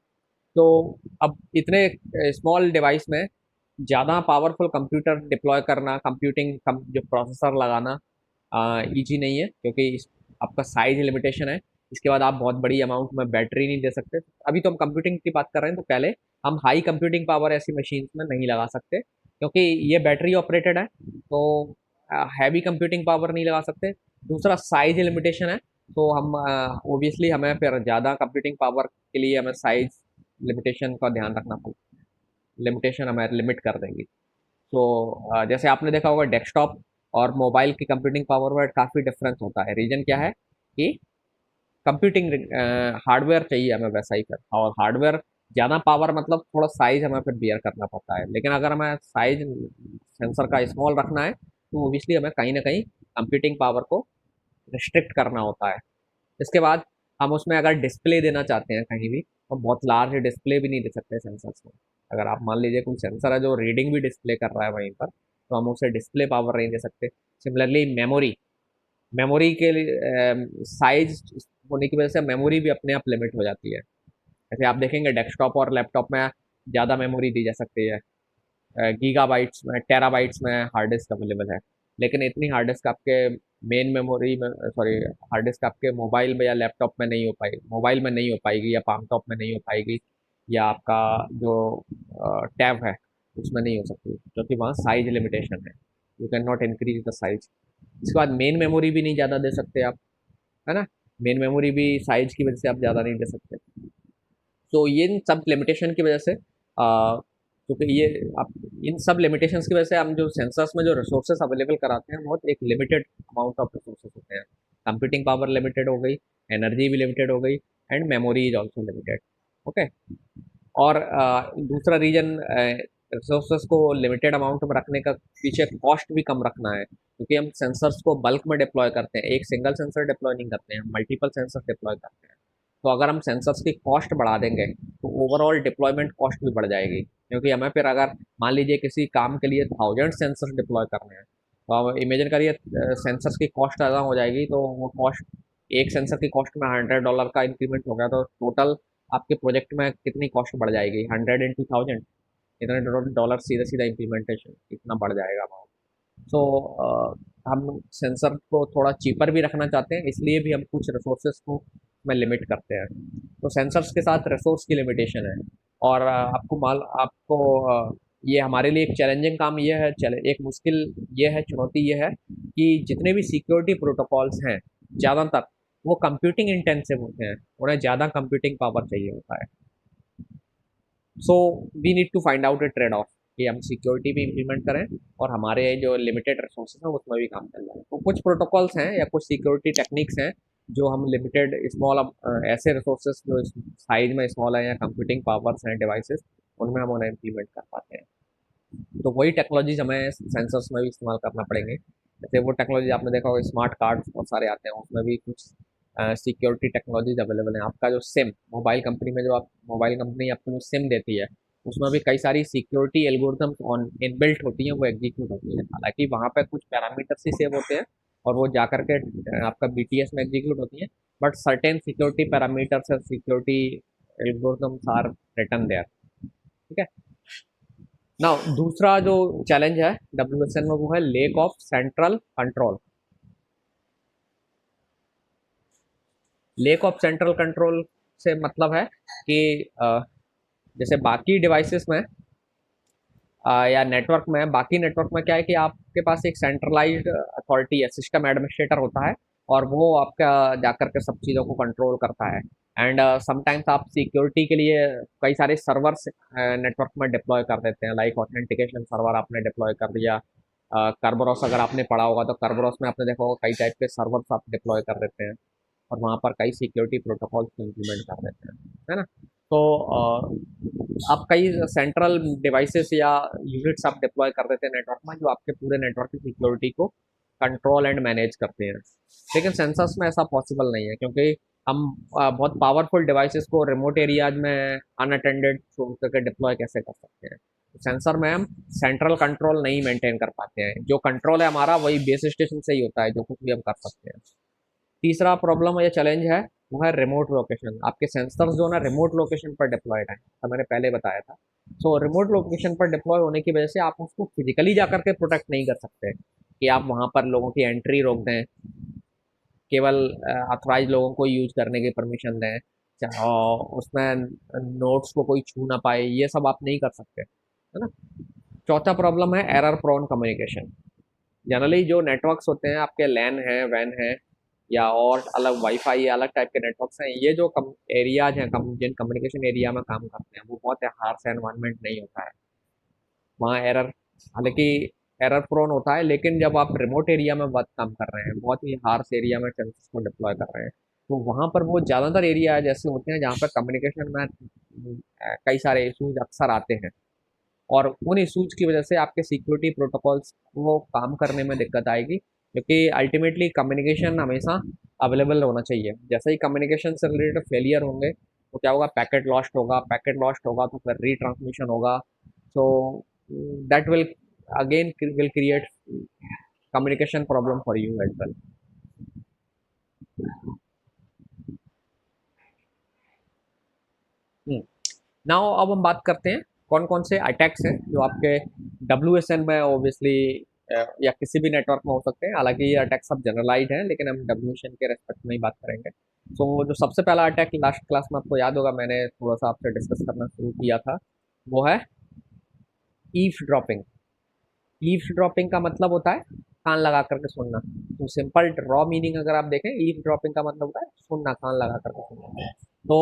तो अब इतने स्मॉल डिवाइस में ज़्यादा पावरफुल कंप्यूटर डिप्लॉय करना, जो प्रोसेसर लगाना ईजी नहीं है, क्योंकि आपका साइज लिमिटेशन है। इसके बाद आप बहुत बड़ी अमाउंट में बैटरी नहीं दे सकते। अभी तो हम कंप्यूटिंग की बात कर रहे हैं, तो पहले हम हाई कंप्यूटिंग पावर ऐसी मशीन्स में नहीं लगा सकते, क्योंकि ये बैटरी ऑपरेटेड है, तो हैवी कंप्यूटिंग पावर नहीं लगा सकते। दूसरा साइज लिमिटेशन है, तो हम ओबियसली हमें फिर ज़्यादा कंप्यूटिंग पावर के लिए हमें साइज लिमिटेशन का ध्यान रखना पड़ता है। लिमिटेशन हमें लिमिट कर देंगी। तो जैसे आपने देखा होगा डेस्कटॉप और मोबाइल की कंप्यूटिंग पावर में काफ़ी डिफरेंस होता है। रीजन क्या है कि कंप्यूटिंग हार्डवेयर चाहिए हमें वैसा ही, फिर और हार्डवेयर ज़्यादा पावर मतलब थोड़ा साइज हमें फिर बियर करना पड़ता है। लेकिन अगर हमें साइज सेंसर का स्मॉल रखना है, तो ओबियसली हमें कहीं ना कहीं कंप्यूटिंग पावर को रिस्ट्रिक्ट करना होता है। इसके बाद हम उसमें अगर डिस्प्ले देना चाहते हैं कहीं भी, तो बहुत लार्ज डिस्प्ले भी नहीं दे सकते सेंसर्स में। अगर आप मान लीजिए कोई सेंसर है जो रीडिंग भी डिस्प्ले कर रहा है वहीं पर, तो हम उसे डिस्प्ले पावर नहीं दे सकते। सिमिलरली मेमोरी, मेमोरी के साइज होने की वजह से मेमोरी भी अपने आप लिमिट हो जाती है। जैसे आप देखेंगे डेस्कटॉप और लैपटॉप में ज़्यादा मेमोरी दी जा सकती है, गीगाबाइट्स में, टेराबाइट्स में हार्ड डिस्क अवेलेबल है। लेकिन इतनी हार्ड डिस्क आपके मेन मेमोरी में, सॉरी, हार्ड डिस्क आपके मोबाइल में या लैपटॉप में नहीं हो पाएगी, मोबाइल में नहीं हो पाएगी, या पाम टॉप में नहीं हो पाएगी, या आपका जो टैब है उसमें नहीं हो सकती, क्योंकि वहाँ साइज लिमिटेशन है। You can not increase the size. इसके बाद मेन मेमोरी भी नहीं ज़्यादा दे सकते आप, है ना। मेन मेमोरी भी साइज की वजह से आप ज़्यादा नहीं दे सकते। तो ये इन सब लिमिटेशन की वजह से क्योंकि ये आप इन सब लिमिटेशंस की वजह से हम जो सेंसर्स में जो रिसोर्सेस अवेलेबल कराते हैं, बहुत एक लिमिटेड अमाउंट ऑफ रिसोर्सेस होते हैं। कंप्यूटिंग पावर लिमिटेड हो गई, एनर्जी भी लिमिटेड हो गई, and memory is also limited. Okay. और दूसरा रीजन रिसोर्सेस को लिमिटेड अमाउंट में रखने का पीछे कॉस्ट भी कम रखना है, क्योंकि हम सेंसर्स को बल्क में डिप्लॉय करते हैं, एक सिंगल सेंसर डिप्लॉय नहीं करते हैं, मल्टीपल सेंसर डिप्लॉय करते हैं। तो अगर हम सेंसर्स की कॉस्ट बढ़ा देंगे, तो ओवरऑल डिप्लॉयमेंट कॉस्ट भी बढ़ जाएगी, क्योंकि हमें फिर अगर मान लीजिए किसी काम के लिए 1000 सेंसर्स डिप्लॉय करने हैं, तो आप इमेजिन करिए सेंसर्स की कॉस्ट ज़्यादा हो जाएगी, तो वो कॉस्ट, एक सेंसर की कॉस्ट में $100 का इंक्रीमेंट हो गया, तो टोटल आपके प्रोजेक्ट में कितनी कॉस्ट बढ़ जाएगी, 100 × 1000, इतने डॉलर सीधा सीधा इम्प्लीमेंटेशन इतना बढ़ जाएगा अमाउंट। सो हम सेंसर को थोड़ा चीपर भी रखना चाहते हैं, इसलिए भी हम कुछ रिसोर्सेज को में लिमिट करते हैं। तो सेंसर्स के साथ रिसोर्स की लिमिटेशन है। और आपको ये हमारे लिए एक चैलेंजिंग काम ये है, एक मुश्किल ये है, चुनौती ये है कि जितने भी सिक्योरिटी प्रोटोकॉल्स हैं, ज़्यादातर वो कंप्यूटिंग इंटेंसिव होते हैं, उन्हें ज़्यादा कंप्यूटिंग पावर चाहिए होता है। So we need to find out a trade off कि हम सिक्योरिटी भी इम्प्लीमेंट करें और हमारे जो लिमिटेड रिसोर्सेज हैं उसमें भी काम चल जाए। तो कुछ प्रोटोकॉल्स हैं या कुछ सिक्योरिटी टेक्निक्स हैं जो हम लिमिटेड स्मॉल ऐसे रिसोर्सेज जो साइज में स्मॉल है या कंप्यूटिंग पावर्स हैं डिवाइसेस, उनमें हम उन्हें इम्प्लीमेंट कर पाते हैं। तो वही टेक्नोलॉजीज हमें सेंसर्स में भी इस्तेमाल करना पड़ेंगे। जैसे वो टेक्नोलॉजी आपने देखा होगा, स्मार्ट कार्ड्स बहुत सारे आते हैं, उसमें भी कुछ सिक्योरिटी टेक्नोलॉजीज अवेलेबल हैं। आपका जो सिम, मोबाइल कंपनी में जो आप मोबाइल कंपनी आपको जो सिम देती है, उसमें भी कई सारी सिक्योरिटी एल्गोरिथम्स ऑन इनबिल्ट होती हैं, वो एग्जीक्यूट होती है। हालांकि वहाँ पे कुछ पैरामीटर्स ही सेव होते हैं और वो जा करके आपका बीटीएस में एग्जीक्यूट होती है, बट सर्टेन सिक्योरिटी पैरामीटर्स और security algorithms are written there. ठीक है ना। दूसरा जो चैलेंज है डब्ल्यूएसएन में, वो है lake of central control. Lake of central control से मतलब है कि जैसे बाकी डिवाइसेस में या नेटवर्क में, बाकी नेटवर्क में क्या है कि आपके पास एक सेंट्रलाइज्ड अथॉरिटी है, सिस्टम एडमिनिस्ट्रेटर होता है, और वो आपका जाकर के सब चीज़ों को कंट्रोल करता है। एंड समटाइम्स आप सिक्योरिटी के लिए कई सारे सर्वर्स नेटवर्क में डिप्लॉय कर देते हैं, लाइक ऑथेंटिकेशन सर्वर आपने डिप्लॉय कर दिया। कर्बरोस अगर आपने पढ़ा होगा, तो कर्बरोस में आपने देखा होगा कई टाइप के सर्वर्स आप डिप्लॉय कर देते हैं, और वहाँ पर कई सिक्योरिटी प्रोटोकॉल्स को इम्प्लीमेंट कर देते हैं, है ना। तो आप कई सेंट्रल डिवाइसेस या यूनिट्स आप डिप्लॉय कर देते हैं नेटवर्क में, जो आपके पूरे नेटवर्क की सिक्योरिटी को कंट्रोल एंड मैनेज करते हैं। लेकिन सेंसर्स में ऐसा पॉसिबल नहीं है, क्योंकि हम बहुत पावरफुल डिवाइसेस को रिमोट एरियाज में अनअटेंडेड छोड़ करके डिप्लॉय कैसे कर सकते हैं। सेंसर में हम सेंट्रल कंट्रोल नहीं मेंटेन कर पाते हैं, जो कंट्रोल है हमारा वही बेस स्टेशन से ही होता है, जो कुछ भी हम कर सकते हैं। तीसरा प्रॉब्लम या चैलेंज है वो है रिमोट लोकेशन। आपके सेंसर्स जो ना रिमोट लोकेशन पर डिप्लॉयड है, तो मैंने पहले बताया था। सो रिमोट लोकेशन पर डिप्लॉय होने की वजह से आप उसको फिजिकली जा करके प्रोटेक्ट नहीं कर सकते कि आप वहाँ पर लोगों की एंट्री रोक दें, केवल ऑथराइज लोगों को यूज करने की परमिशन दें, और उसमें नोट्स को कोई छू ना पाए, ये सब आप नहीं कर सकते, है ना। चौथा प्रॉब्लम है एरर प्रोन कम्युनिकेशन। जनरली जो नेटवर्क्स होते हैं आपके लैन है, वैन है, या और अलग वाईफाई या अलग टाइप के नेटवर्क्स हैं, ये जो कम एरियाज हैं, जिन कम्युनिकेशन एरिया में काम करते हैं, वो बहुत हार्श एनवायरनमेंट नहीं होता है, वहाँ एरर, हालांकि एरर प्रोन होता है, लेकिन जब आप रिमोट एरिया में बात काम कर रहे हैं, बहुत ही हार्श एरिया में सेंसर्स को डिप्लॉय कर रहे हैं, तो वहाँ पर वो ज़्यादातर एरिया जैसे होते हैं जहाँ पर कम्युनिकेशन में कई सारे इशूज अक्सर आते हैं, और उन इशूज की वजह से आपके सिक्योरिटी प्रोटोकॉल्स को काम करने में दिक्कत आएगी, क्योंकि अल्टीमेटली कम्युनिकेशन हमेशा अवेलेबल होना चाहिए। जैसे ही कम्युनिकेशन से रिलेटेड फेलियर होंगे तो क्या होगा, पैकेट लॉस्ट होगा, पैकेट लॉस्ट होगा तो फिर रीट्रांसमिशन होगा। So that will again will create communication problem for you as well. Now अब हम बात करते हैं कौन कौन से अटैक्स हैं जो आपके WSN में ऑब्वियसली या किसी भी नेटवर्क में हो सकते हैं। हालांकि ये अटैक सब जनरलाइज हैं, लेकिन हम WSN के रेस्पेक्ट में ही बात करेंगे। सो जो सबसे पहला अटैक लास्ट क्लास में आपको याद होगा, मैंने थोड़ा सा आपसे डिस्कस करना शुरू किया था, वो है ईफ ड्रॉपिंग। ईफ ड्रॉपिंग का मतलब होता है कान लगा करके सुनना। तो सिंपल रॉ मीनिंग अगर आप देखें, ईफ ड्रॉपिंग का मतलब होता है सुनना, कान लगा करके सुनना। तो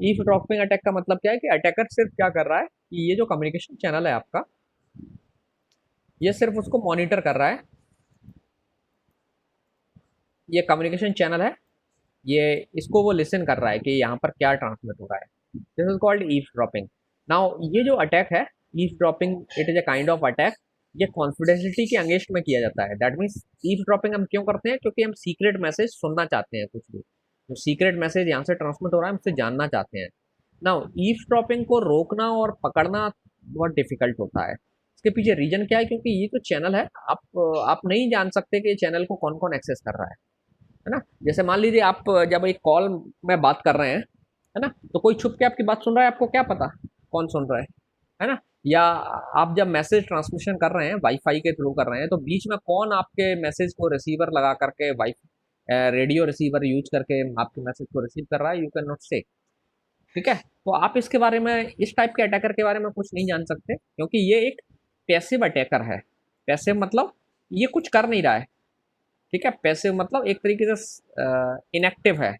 ईफ ड्रॉपिंग अटैक का मतलब क्या है कि अटैकर सिर्फ क्या कर रहा है कि ये जो कम्युनिकेशन चैनल है आपका, ये सिर्फ उसको मॉनिटर कर रहा है। ये कम्युनिकेशन चैनल है, ये इसको वो लिसन कर रहा है कि यहाँ पर क्या ट्रांसमिट हो रहा है। This is called if dropping. Now ये जो अटैक है if dropping, it is a kind of attack. ये कॉन्फिडेंशियलिटी के अगेंस्ट में किया जाता है। दैट मीन्स ईफ ड्रॉपिंग हम क्यों करते हैं, क्योंकि हम सीक्रेट मैसेज सुनना चाहते हैं, कुछ भी जो सीक्रेट मैसेज यहाँ से ट्रांसमिट हो रहा है हम उससे जानना चाहते हैं। नाउ ईफ ड्रॉपिंग को रोकना और पकड़ना बहुत डिफिकल्ट होता है। इसके पीछे रीजन क्या है, क्योंकि ये जो चैनल है आप नहीं जान सकते कि ये चैनल को कौन कौन एक्सेस कर रहा है ना। जैसे मान लीजिए आप जब एक कॉल में बात कर रहे हैं, है ना, तो कोई छुप के आपकी बात सुन रहा है, आपको क्या पता कौन सुन रहा है ना। या आप जब मैसेज ट्रांसमिशन कर रहे हैं वाईफाई के थ्रू कर रहे हैं, तो बीच में कौन आपके मैसेज को रिसीवर लगा करके वाई रेडियो रिसीवर यूज करके आपके मैसेज को रिसीव कर रहा है, यू कैन नॉट से। ठीक है, तो आप इसके बारे में, इस टाइप के अटैकर के बारे में कुछ नहीं जान सकते, क्योंकि ये एक पैसिव अटैकर है। पैसिव मतलब ये कुछ कर नहीं रहा है। ठीक है, पैसिव मतलब एक तरीके से इनएक्टिव है।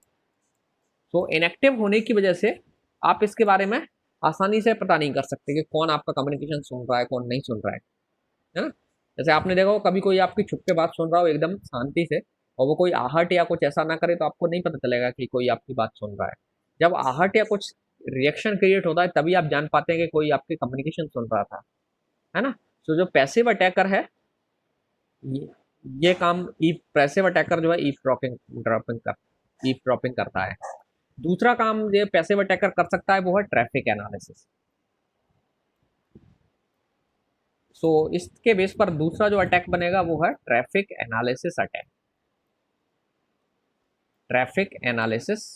तो इनएक्टिव होने की वजह से आप इसके बारे में आसानी से पता नहीं कर सकते कि कौन आपका कम्युनिकेशन सुन रहा है, कौन नहीं सुन रहा है ना। जैसे आपने देखा हो कभी कोई आपकी छुप के बात सुन रहा हो एकदम शांति से, और वो कोई आहट या कुछ ऐसा ना करे, तो आपको नहीं पता चलेगा कि कोई आपकी बात सुन रहा है। जब आहट या कुछ रिएक्शन क्रिएट होता है तभी आप जान पाते हैं कि कोई आपकी कम्युनिकेशन सुन रहा था, है ना। तो जो पैसिव अटैकर है, ये ये काम ई पैसिव अटैकर जो है ईफ ड्रॉपिंग ईफ ड्रॉपिंग करता है। दूसरा काम ये पैसिव अटैकर कर सकता है वो है ट्रैफिक एनालिसिस। सो इसके बेस पर दूसरा जो अटैक बनेगा वो है traffic analysis attack. Traffic analysis,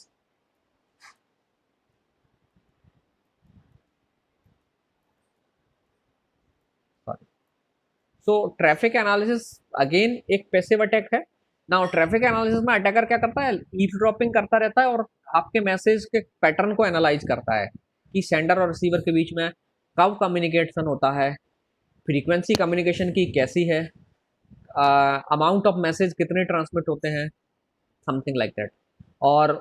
सो ट्रैफिक एनालिसिस अगेन एक पैसिव अटैक है। नाउ ट्रैफिक एनालिसिस में अटैकर क्या करता है, ईफ ड्रॉपिंग करता रहता है और आपके मैसेज के पैटर्न को एनालाइज करता है कि सेंडर और रिसीवर के बीच में कब कम्युनिकेशन होता है, फ्रीक्वेंसी कम्युनिकेशन की कैसी है, अमाउंट ऑफ मैसेज कितने ट्रांसमिट होते हैं, समथिंग लाइक दैट। और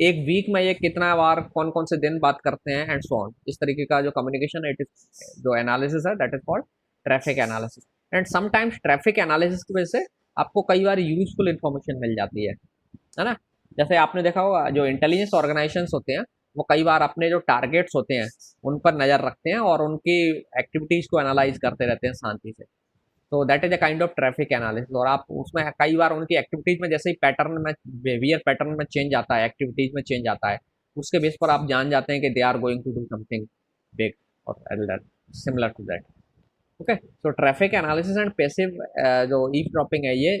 एक वीक में ये कितना बार कौन कौन से दिन बात करते हैं एंड सो ऑन। इस तरीके का जो कम्युनिकेशन है, इट इज जो एनालिसिस है, that is called traffic analysis. And sometimes traffic analysis की वजह से आपको कई बार यूजफुल इंफॉर्मेशन मिल जाती है ना। जैसे आपने देखा होगा जो इंटेलिजेंस ऑर्गेनाइजेशन होते हैं, वो कई बार अपने जो टारगेट्स होते हैं उन पर नज़र रखते हैं और उनकी एक्टिविटीज़ को एनालाइज करते रहते हैं शांति से। तो that is a kind of traffic analysis. और आप उसमें कई बार उनकी एक्टिविटीज में जैसे ही पैटर्न में, बिहेवियर पैटर्न में चेंज आता है, एक्टिविटीज में चेंज आता है, उसके बेस पर आप जान जाते हैं कि they are going to do something big और elder. Similar to that. Okay, so traffic analysis and passive जो ईवसड्रॉपिंग है, ये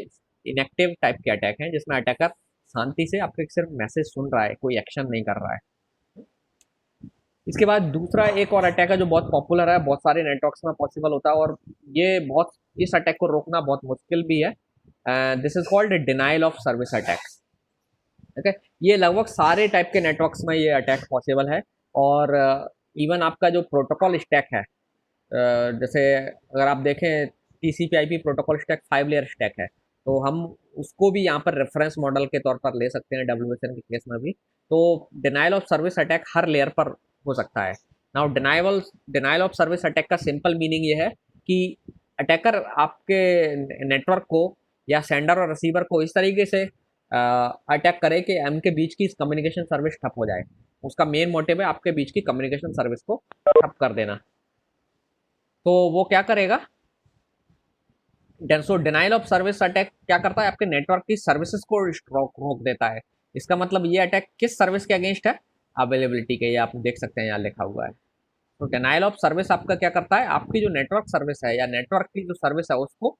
इनएक्टिव टाइप के अटैक हैं, जिसमें अटैकर शांति से आपके सिर्फ मैसेज सुन रहा है, कोई एक्शन नहीं कर रहा है। इसके बाद दूसरा एक और अटैक है जो बहुत पॉपुलर है, बहुत सारे नेटवर्क्स में पॉसिबल होता है, और ये बहुत, इस अटैक को रोकना बहुत मुश्किल भी है। This is called denial of service attack. Okay, ये लगभग सारे टाइप के नेटवर्क्स में ये अटैक पॉसिबल है। और इवन आपका जो प्रोटोकॉल स्टैक है, जैसे अगर आप देखें TCP/IP protocol stack 5 layer stack है, तो हम उसको भी यहाँ पर रेफरेंस मॉडल के तौर पर ले सकते हैं WSN के केस में भी। तो denial of service attack her layer पर हो सकता है। Now denial of service attack का सिंपल मीनिंग ये है कि अटैकर आपके नेटवर्क को या सेंडर और रिसीवर को इस तरीके से अटैक करे कि उनके बीच की कम्युनिकेशन सर्विस ठप हो जाए। उसका मेन मोटिव है आपके बीच की कम्युनिकेशन सर्विस को ठप कर देना। तो वो क्या करेगा, सो डिनाइल ऑफ सर्विस अटैक क्या करता है, आपके नेटवर्क की सर्विसेज को रोक देता है। इसका मतलब ये अटैक किस सर्विस के अगेंस्ट है, अवेलेबिलिटी के, ये आप देख सकते हैं यहाँ लिखा हुआ है। तो डिनाइल ऑफ सर्विस आपका क्या करता है, आपकी जो नेटवर्क सर्विस है या नेटवर्क की जो सर्विस है उसको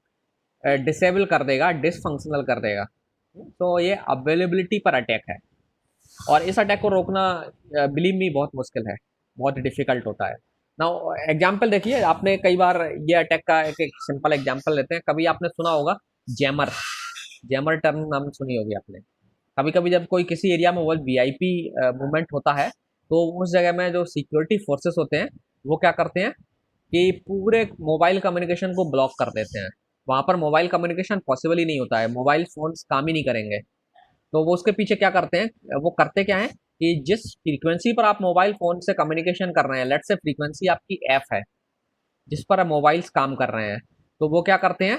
डिसेबल कर देगा, डिसफंक्शनल कर देगा। तो ये अवेलेबिलिटी पर अटैक है, और इस अटैक को रोकना बिलीव मी बहुत मुश्किल है, बहुत डिफिकल्ट होता है। नाउ एग्जाम्पल देखिए, आपने कई बार ये अटैक का एक सिंपल एग्जाम्पल लेते हैं। कभी आपने सुना होगा जैमर, जैमर टर्म नाम सुनी होगी आपने। कभी कभी जब कोई किसी एरिया में बहुत VIP मूवमेंट होता है, तो उस जगह में जो सिक्योरिटी फोर्सेस होते हैं वो क्या करते हैं कि पूरे मोबाइल कम्युनिकेशन को ब्लॉक कर देते हैं। वहाँ पर मोबाइल कम्युनिकेशन पॉसिबल ही नहीं होता है, मोबाइल फोन्स काम ही नहीं करेंगे। तो वो उसके पीछे क्या करते हैं, वो करते क्या है कि जिस फ्रीक्वेंसी पर आप मोबाइल फोन से कम्युनिकेशन कर रहे हैं, लेट्स से फ्रीक्वेंसी आपकी F है जिस पर मोबाइल्स काम कर रहे हैं, तो वो क्या करते हैं,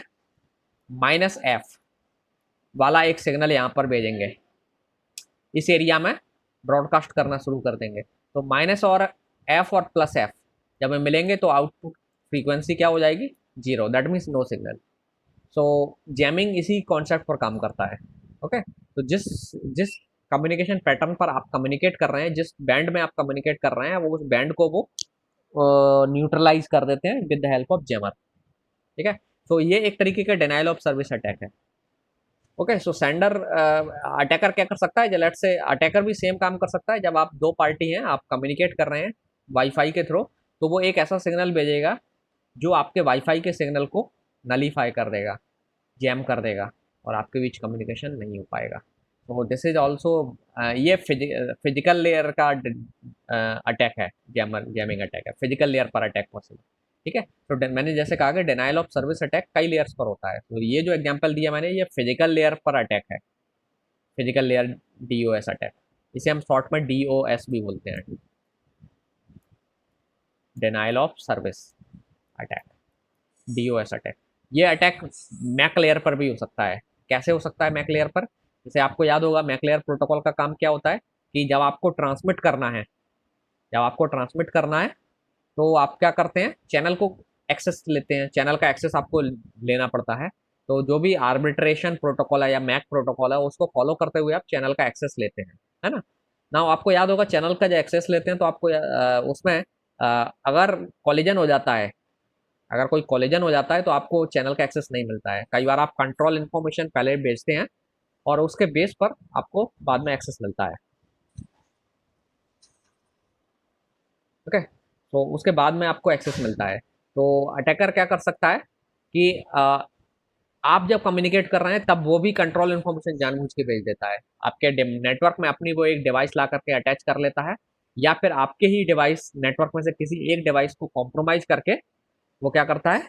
-F वाला एक सिग्नल यहाँ पर भेजेंगे, इस एरिया में ब्रॉडकास्ट करना शुरू कर देंगे। तो माइनस और F और +F जब मिलेंगे तो आउटपुट फ्रीक्वेंसी क्या हो जाएगी, 0, that means no signal. So jamming इसी कॉन्सेप्ट पर काम करता है। ओके, तो जिस जिस कम्युनिकेशन पैटर्न पर आप कम्युनिकेट कर रहे हैं, जिस बैंड में आप कम्युनिकेट कर रहे हैं, वो उस बैंड को वो न्यूट्रलाइज कर देते हैं with the help of jammer. ठीक है, तो ये एक तरीके का डिनाइल ऑफ सर्विस अटैक है। ओके, सो सेंडर अटैकर क्या कर सकता है, लेट्स से अटैकर भी सेम काम कर सकता है। जब आप दो पार्टी हैं, आप कम्युनिकेट कर रहे हैं वाईफाई के थ्रू, तो वो एक ऐसा सिग्नल भेजेगा जो आपके वाईफाई के सिग्नल को नलीफाई कर देगा, जैम कर देगा, और आपके बीच कम्युनिकेशन नहीं हो पाएगा। तो दिस इज ऑल्सो, ये फिजिकल लेयर का अटैक है, जैमिंग अटैक है, फिजिकल लेयर पर अटैक पॉसिबल। ठीक है, तो मैंने जैसे कहा कि डिनाइल ऑफ सर्विस अटैक कई लेयर्स पर होता है, तो ये जो एग्जांपल दिया मैंने, ये फिजिकल लेयर पर अटैक है, फिजिकल लेयर DOS अटैक। इसे हम शॉर्ट में DOS भी बोलते हैं, denial of service attack, DOS attack. ये अटैक मैक लेयर पर भी हो सकता है। कैसे हो सकता है मैक लेयर पर, जैसे आपको याद होगा मैक लेयर प्रोटोकॉल का काम क्या होता है कि जब आपको ट्रांसमिट करना है, जब आपको ट्रांसमिट करना है तो आप क्या करते हैं, चैनल को एक्सेस लेते हैं, चैनल का एक्सेस आपको लेना पड़ता है। तो जो भी आर्बिट्रेशन प्रोटोकॉल है या मैक प्रोटोकॉल है, उसको फॉलो करते हुए आप चैनल का एक्सेस लेते हैं, है ना। ना आपको याद होगा चैनल का जो एक्सेस लेते हैं, तो आपको उसमें अगर कॉलिजन हो जाता है, अगर कोई कॉलिजन हो जाता है तो आपको चैनल का एक्सेस नहीं मिलता है। कई बार आप कंट्रोल इन्फॉर्मेशन पहले भेजते हैं और उसके बेस पर आपको बाद में एक्सेस मिलता है। ओके, तो उसके बाद में आपको एक्सेस मिलता है। तो अटैकर क्या कर सकता है कि आप जब कम्युनिकेट कर रहे हैं तब वो भी कंट्रोल इन्फॉर्मेशन जानबूझ के भेज देता है आपके नेटवर्क में, अपनी वो एक डिवाइस ला करके अटैच कर लेता है, या फिर आपके ही डिवाइस नेटवर्क में से किसी एक डिवाइस को कॉम्प्रोमाइज करके वो क्या करता है,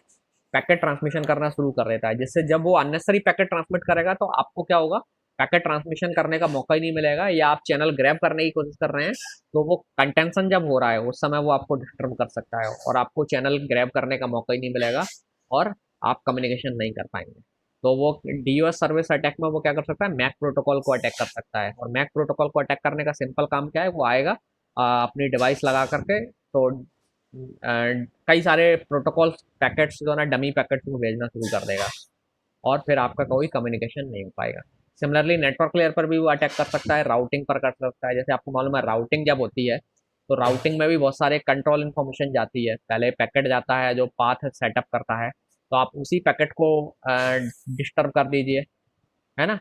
पैकेट ट्रांसमिशन करना शुरू कर देता है। जिससे जब वो अननेसरी पैकेट ट्रांसमिट करेगा तो आपको क्या होगा, पैकेट ट्रांसमिशन करने का मौका ही नहीं मिलेगा, या आप चैनल ग्रैब करने की कोशिश कर रहे हैं तो वो कंटेंशन जब हो रहा है उस समय वो आपको डिस्टर्ब कर सकता है, और आपको चैनल ग्रैब करने का मौका ही नहीं मिलेगा, और आप कम्युनिकेशन नहीं कर पाएंगे। तो वो DOS सर्विस अटैक में वो क्या कर सकता है, मैक प्रोटोकॉल को अटैक कर सकता है। और मैक प्रोटोकॉल को अटैक करने का सिंपल काम क्या है, वो आएगा अपनी डिवाइस लगा करके, तो कई सारे प्रोटोकॉल पैकेट्स जो ना डमी पैकेट्स को भेजना शुरू कर देगा, और फिर आपका कोई कम्युनिकेशन नहीं हो पाएगा। सिमिलरली नेटवर्क लेयर पर भी वो अटैक कर सकता है, राउटिंग पर कर सकता है। जैसे आपको मालूम है राउटिंग जब होती है तो राउटिंग में भी बहुत सारे कंट्रोल इन्फॉर्मेशन जाती है। पहले पैकेट जाता है जो पाथ सेटअप करता है, तो आप उसी पैकेट को डिस्टर्ब कर दीजिए, है ना,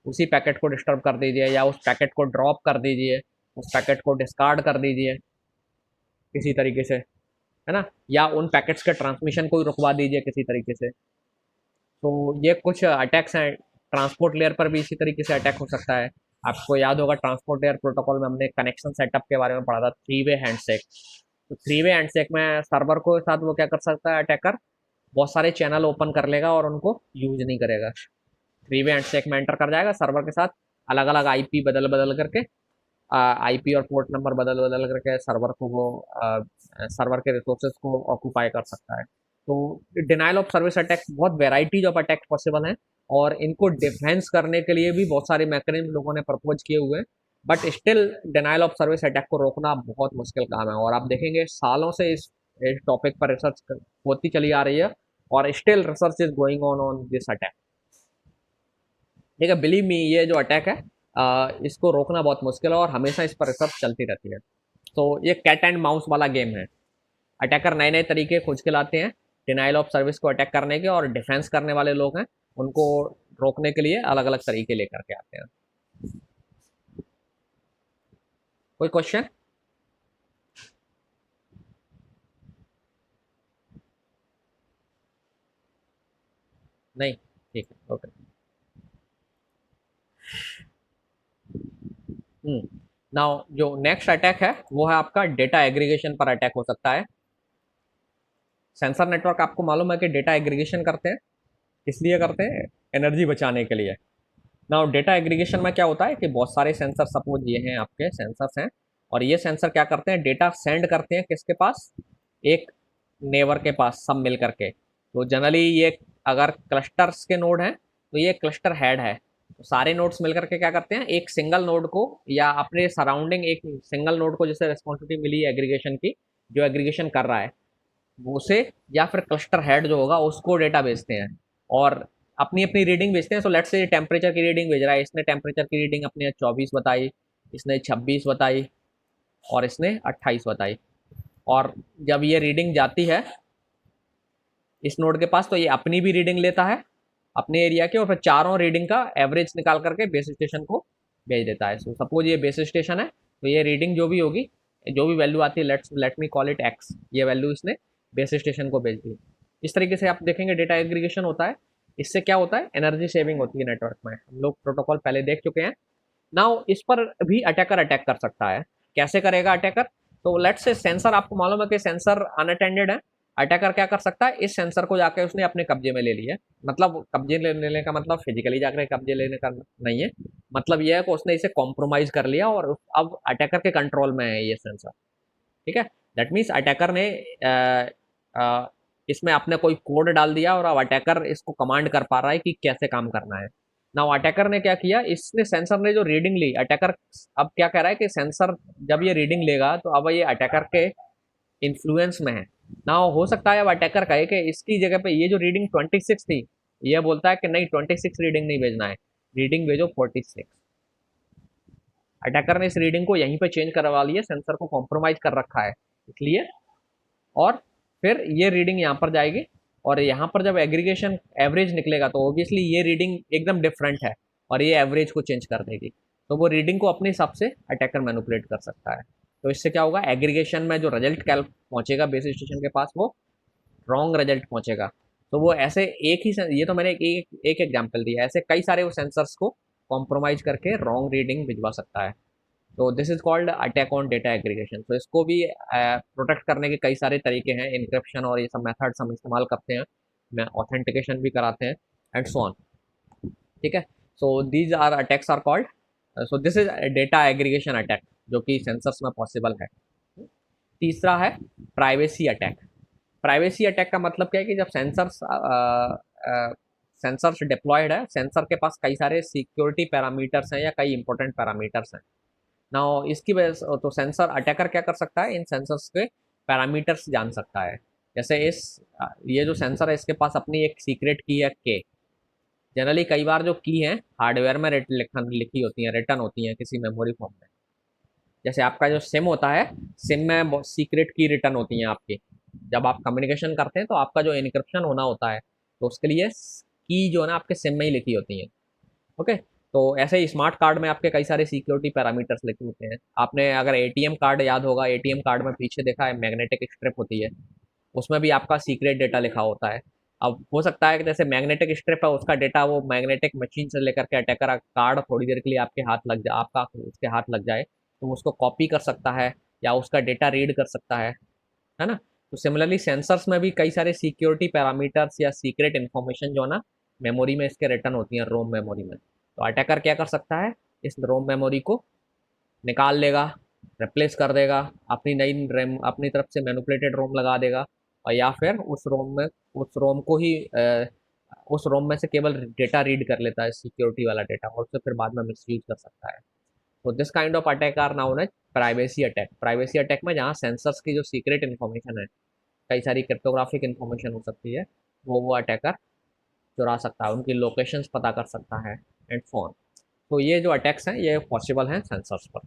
उसी पैकेट को डिस्टर्ब कर दीजिए, या उस पैकेट को ड्रॉप कर दीजिए, उस पैकेट को डिस्कार्ड कर दीजिए किसी तरीके से, है ना, या उन पैकेट्स के ट्रांसमिशन को ही रुकवा दीजिए किसी तरीके से। तो ये कुछ अटैक्स हैं। ट्रांसपोर्ट लेयर पर भी इसी तरीके से अटैक हो सकता है। आपको याद होगा ट्रांसपोर्ट लेयर प्रोटोकॉल में हमने कनेक्शन सेटअप के बारे में पढ़ा था, थ्री वे हैंडशेक। तो थ्री वे हैंडशेक में सर्वर को साथ वो क्या कर सकता है अटैकर, बहुत सारे चैनल ओपन कर लेगा और उनको यूज नहीं करेगा। थ्री वे हैंडशेक में एंटर कर जाएगा सर्वर के साथ, अलग अलग आईपी बदल बदल करके, आईपी और पोर्ट नंबर बदल बदल करके सर्वर को वो सर्वर के रिसोर्सेज को ऑक्यूपाई कर सकता है। तो डिनाइल ऑफ सर्विस अटैक, बहुत वेराइटीज ऑफ अटैक पॉसिबल हैं, और इनको डिफेंस करने के लिए भी बहुत सारे मैकेनिज्म लोगों ने प्रपोज किए हुए हैं, but still denial of service attack को रोकना बहुत मुश्किल काम है। और आप देखेंगे सालों से इस टॉपिक पर रिसर्च होती चली आ रही है, और still research is going on this attack. ठीक है, बिलीव मी, ये जो अटैक है इसको रोकना बहुत मुश्किल है, और हमेशा इस पर रिसर्च चलती रहती है। तो ये कैट एंड माउस वाला गेम है। अटैकर नए नए तरीके खोज के लाते हैं डिनाइल ऑफ सर्विस को अटैक करने के, और डिफेंस करने वाले लोग हैं उनको रोकने के लिए अलग अलग तरीके लेकर के आते हैं। कोई क्वेश्चन? नहीं, ठीक है, ओके। नाउ जो नेक्स्ट अटैक है वो है आपका डेटा एग्रीगेशन पर अटैक हो सकता है। सेंसर नेटवर्क आपको मालूम है कि डेटा एग्रीगेशन करते हैं, इसलिए करते हैं एनर्जी बचाने के लिए। नाउ डेटा एग्रीगेशन में क्या होता है कि बहुत सारे सेंसर, सपोज ये हैं आपके सेंसर्स हैं, और ये सेंसर क्या करते हैं, डेटा सेंड करते हैं किसके पास, एक नेबर के पास, सब मिल करके। तो जनरली ये अगर क्लस्टर्स के नोड हैं तो ये क्लस्टर हेड है, तो सारे नोड्स मिल करके क्या करते हैं, एक सिंगल नोड को या अपने सराउंडिंग एक सिंगल नोड को जैसे रिस्पॉन्सिबिलिटी मिली है एग्रीगेशन की, जो एग्रीगेशन कर रहा है उसे, या फिर क्लस्टर हेड जो होगा उसको डेटा भेजते हैं, और अपनी अपनी रीडिंग भेजते हैं। सो लेट्स से टेम्परेचर की रीडिंग भेज रहा है, इसने टेम्परेचर की रीडिंग अपने 24 बताई, इसने 26 बताई, और इसने 28 बताई। और जब ये रीडिंग जाती है इस नोड के पास, तो ये अपनी भी रीडिंग लेता है अपने एरिया के, और फिर चारों रीडिंग का एवरेज निकाल करके बेस स्टेशन को भेज देता है। सो सपोज ये बेस स्टेशन है, तो ये रीडिंग जो भी होगी, जो भी वैल्यू आती है, let me call it x, ये वैल्यू इसने बेस स्टेशन को भेज दी। इस तरीके से आप देखेंगे डेटा एग्रीगेशन होता है। इससे क्या होता है, एनर्जी सेविंग होती है नेटवर्क में। हम लोग प्रोटोकॉल पहले देख चुके हैं। नाउ इस पर भी अटैकर अटैक कर सकता है। कैसे करेगा अटैकर? तो लेट्स से सेंसर, आपको मालूम है कि सेंसर अनअटेंडेड है, अटैकर क्या कर सकता है, इस सेंसर को जाके उसने अपने कब्जे में ले लिया। मतलब कब्जे लेने का मतलब फिजिकली जाकर कब्जे लेने का नहीं है, मतलब यह है कि उसने इसे कॉम्प्रोमाइज कर लिया और अब अटैकर के कंट्रोल में है ये सेंसर। ठीक है, दैट मीन्स अटैकर ने इसमें आपने कोई कोड डाल दिया, और अब अटैकर इसको कमांड कर पा रहा है कि कैसे काम करना है। ना अटैकर ने क्या किया, इसने सेंसर ने जो रीडिंग ली, अटैकर अब क्या कह रहा है कि सेंसर जब ये रीडिंग लेगा तो अब ये अटैकर के इन्फ्लुएंस में है ना। हो सकता है अब अटैकर कहे कि इसकी जगह पे ये जो रीडिंग 26 थी, ये बोलता है कि नहीं 26 रीडिंग नहीं भेजना है, रीडिंग भेजो 46। अटैकर ने इस रीडिंग को यहीं पे चेंज करवा लिया, सेंसर को कॉम्प्रोमाइज कर रखा है इसलिए। और फिर ये रीडिंग यहाँ पर जाएगी, और यहाँ पर जब एग्रीगेशन एवरेज निकलेगा तो ऑब्वियसली ये रीडिंग एकदम डिफरेंट है, और ये एवरेज को चेंज कर देगी। तो वो रीडिंग को अपने हिसाब से अटैकर मैनिपुलेट कर सकता है। तो इससे क्या होगा, एग्रीगेशन में जो रिजल्ट कैल पहुंचेगा बेस स्टेशन के पास, वो रॉन्ग रिजल्ट पहुंचेगा। तो वो ऐसे एक ही, ये तो मैंने एक एग्जाम्पल दिया, ऐसे कई सारे वो सेंसर्स को कॉम्प्रोमाइज करके रॉन्ग रीडिंग भिजवा सकता है। तो this is called attack on data aggregation. तो इसको भी प्रोटेक्ट करने के कई सारे तरीके हैं, इंक्रिप्शन और ये सब मेथड्स हम इस्तेमाल करते हैं, मैं ऑथेंटिकेशन भी कराते हैं एंड सो ऑन। ठीक है, so these are attacks are called, so this is data aggregation attack जो कि सेंसर्स में पॉसिबल है। तीसरा है प्राइवेसी अटैक। प्राइवेसी अटैक का मतलब क्या है कि जब सेंसर्स डिप्लॉयड है, सेंसर के पास कई सारे सिक्योरिटी पैरामीटर्स हैं या कई इंपॉर्टेंट पैरामीटर्स हैं ना, इसकी वजह से तो सेंसर अटैकर क्या कर सकता है, इन सेंसर्स के पैरामीटर्स जान सकता है। जैसे ये जो सेंसर है इसके पास अपनी एक सीक्रेट की है के। जनरली कई बार जो की है हार्डवेयर में लिखी होती है, रिटर्न होती है किसी मेमोरी फॉर्म में। जैसे आपका जो सिम होता है, सिम में सीक्रेट की रिटर्न होती हैं आपकी। जब आप कम्युनिकेशन करते हैं तो आपका जो इनक्रिप्शन होना होता है, तो उसके लिए की जो है ना आपके सिम में ही लिखी होती है। ओके, तो ऐसे ही स्मार्ट कार्ड में आपके कई सारे सिक्योरिटी पैरामीटर्स लिखे होते हैं। आपने अगर एटीएम कार्ड याद होगा, एटीएम कार्ड में पीछे देखा है मैग्नेटिक स्ट्रिप होती है, उसमें भी आपका सीक्रेट डेटा लिखा होता है। अब हो सकता है कि जैसे मैग्नेटिक स्ट्रिप है, उसका डेटा वो मैग्नेटिक मशीन से लेकर के अटैकर कार्ड थोड़ी देर के लिए आपके हाथ लग जाए, आपका उसके हाथ लग जाए, तो उसको कॉपी कर सकता है या उसका डेटा रीड कर सकता है ना। तो सिमिलरली सेंसर्स में भी कई सारे सिक्योरिटी पैरामीटर्स या सीक्रेट इन्फॉर्मेशन जो है ना मेमोरी में इसके रिटर्न होती है, रोम मेमोरी में। तो अटैकर क्या कर सकता है, इस रोम मेमोरी को निकाल लेगा, रिप्लेस कर देगा, अपनी नई रैम अपनी तरफ से मैनिपुलेटेड रोम लगा देगा, और या फिर उस रोम को ही उस रोम में से केवल डेटा रीड कर लेता है, सिक्योरिटी वाला डेटा, और उसे फिर बाद में मिसयूज कर सकता है। तो this kind of attack are known as privacy attack. Privacy attack में जहाँ सेंसर्स की जो सीक्रेट इन्फॉर्मेशन है, कई सारी क्रिप्टोग्राफिक इन्फॉर्मेशन हो सकती है, वो अटैकर चुरा सकता है, उनकी लोकेशंस पता कर सकता है एंड फोन। तो ये जो अटैक्स हैं ये पॉसिबल हैं सेंसर्स पर।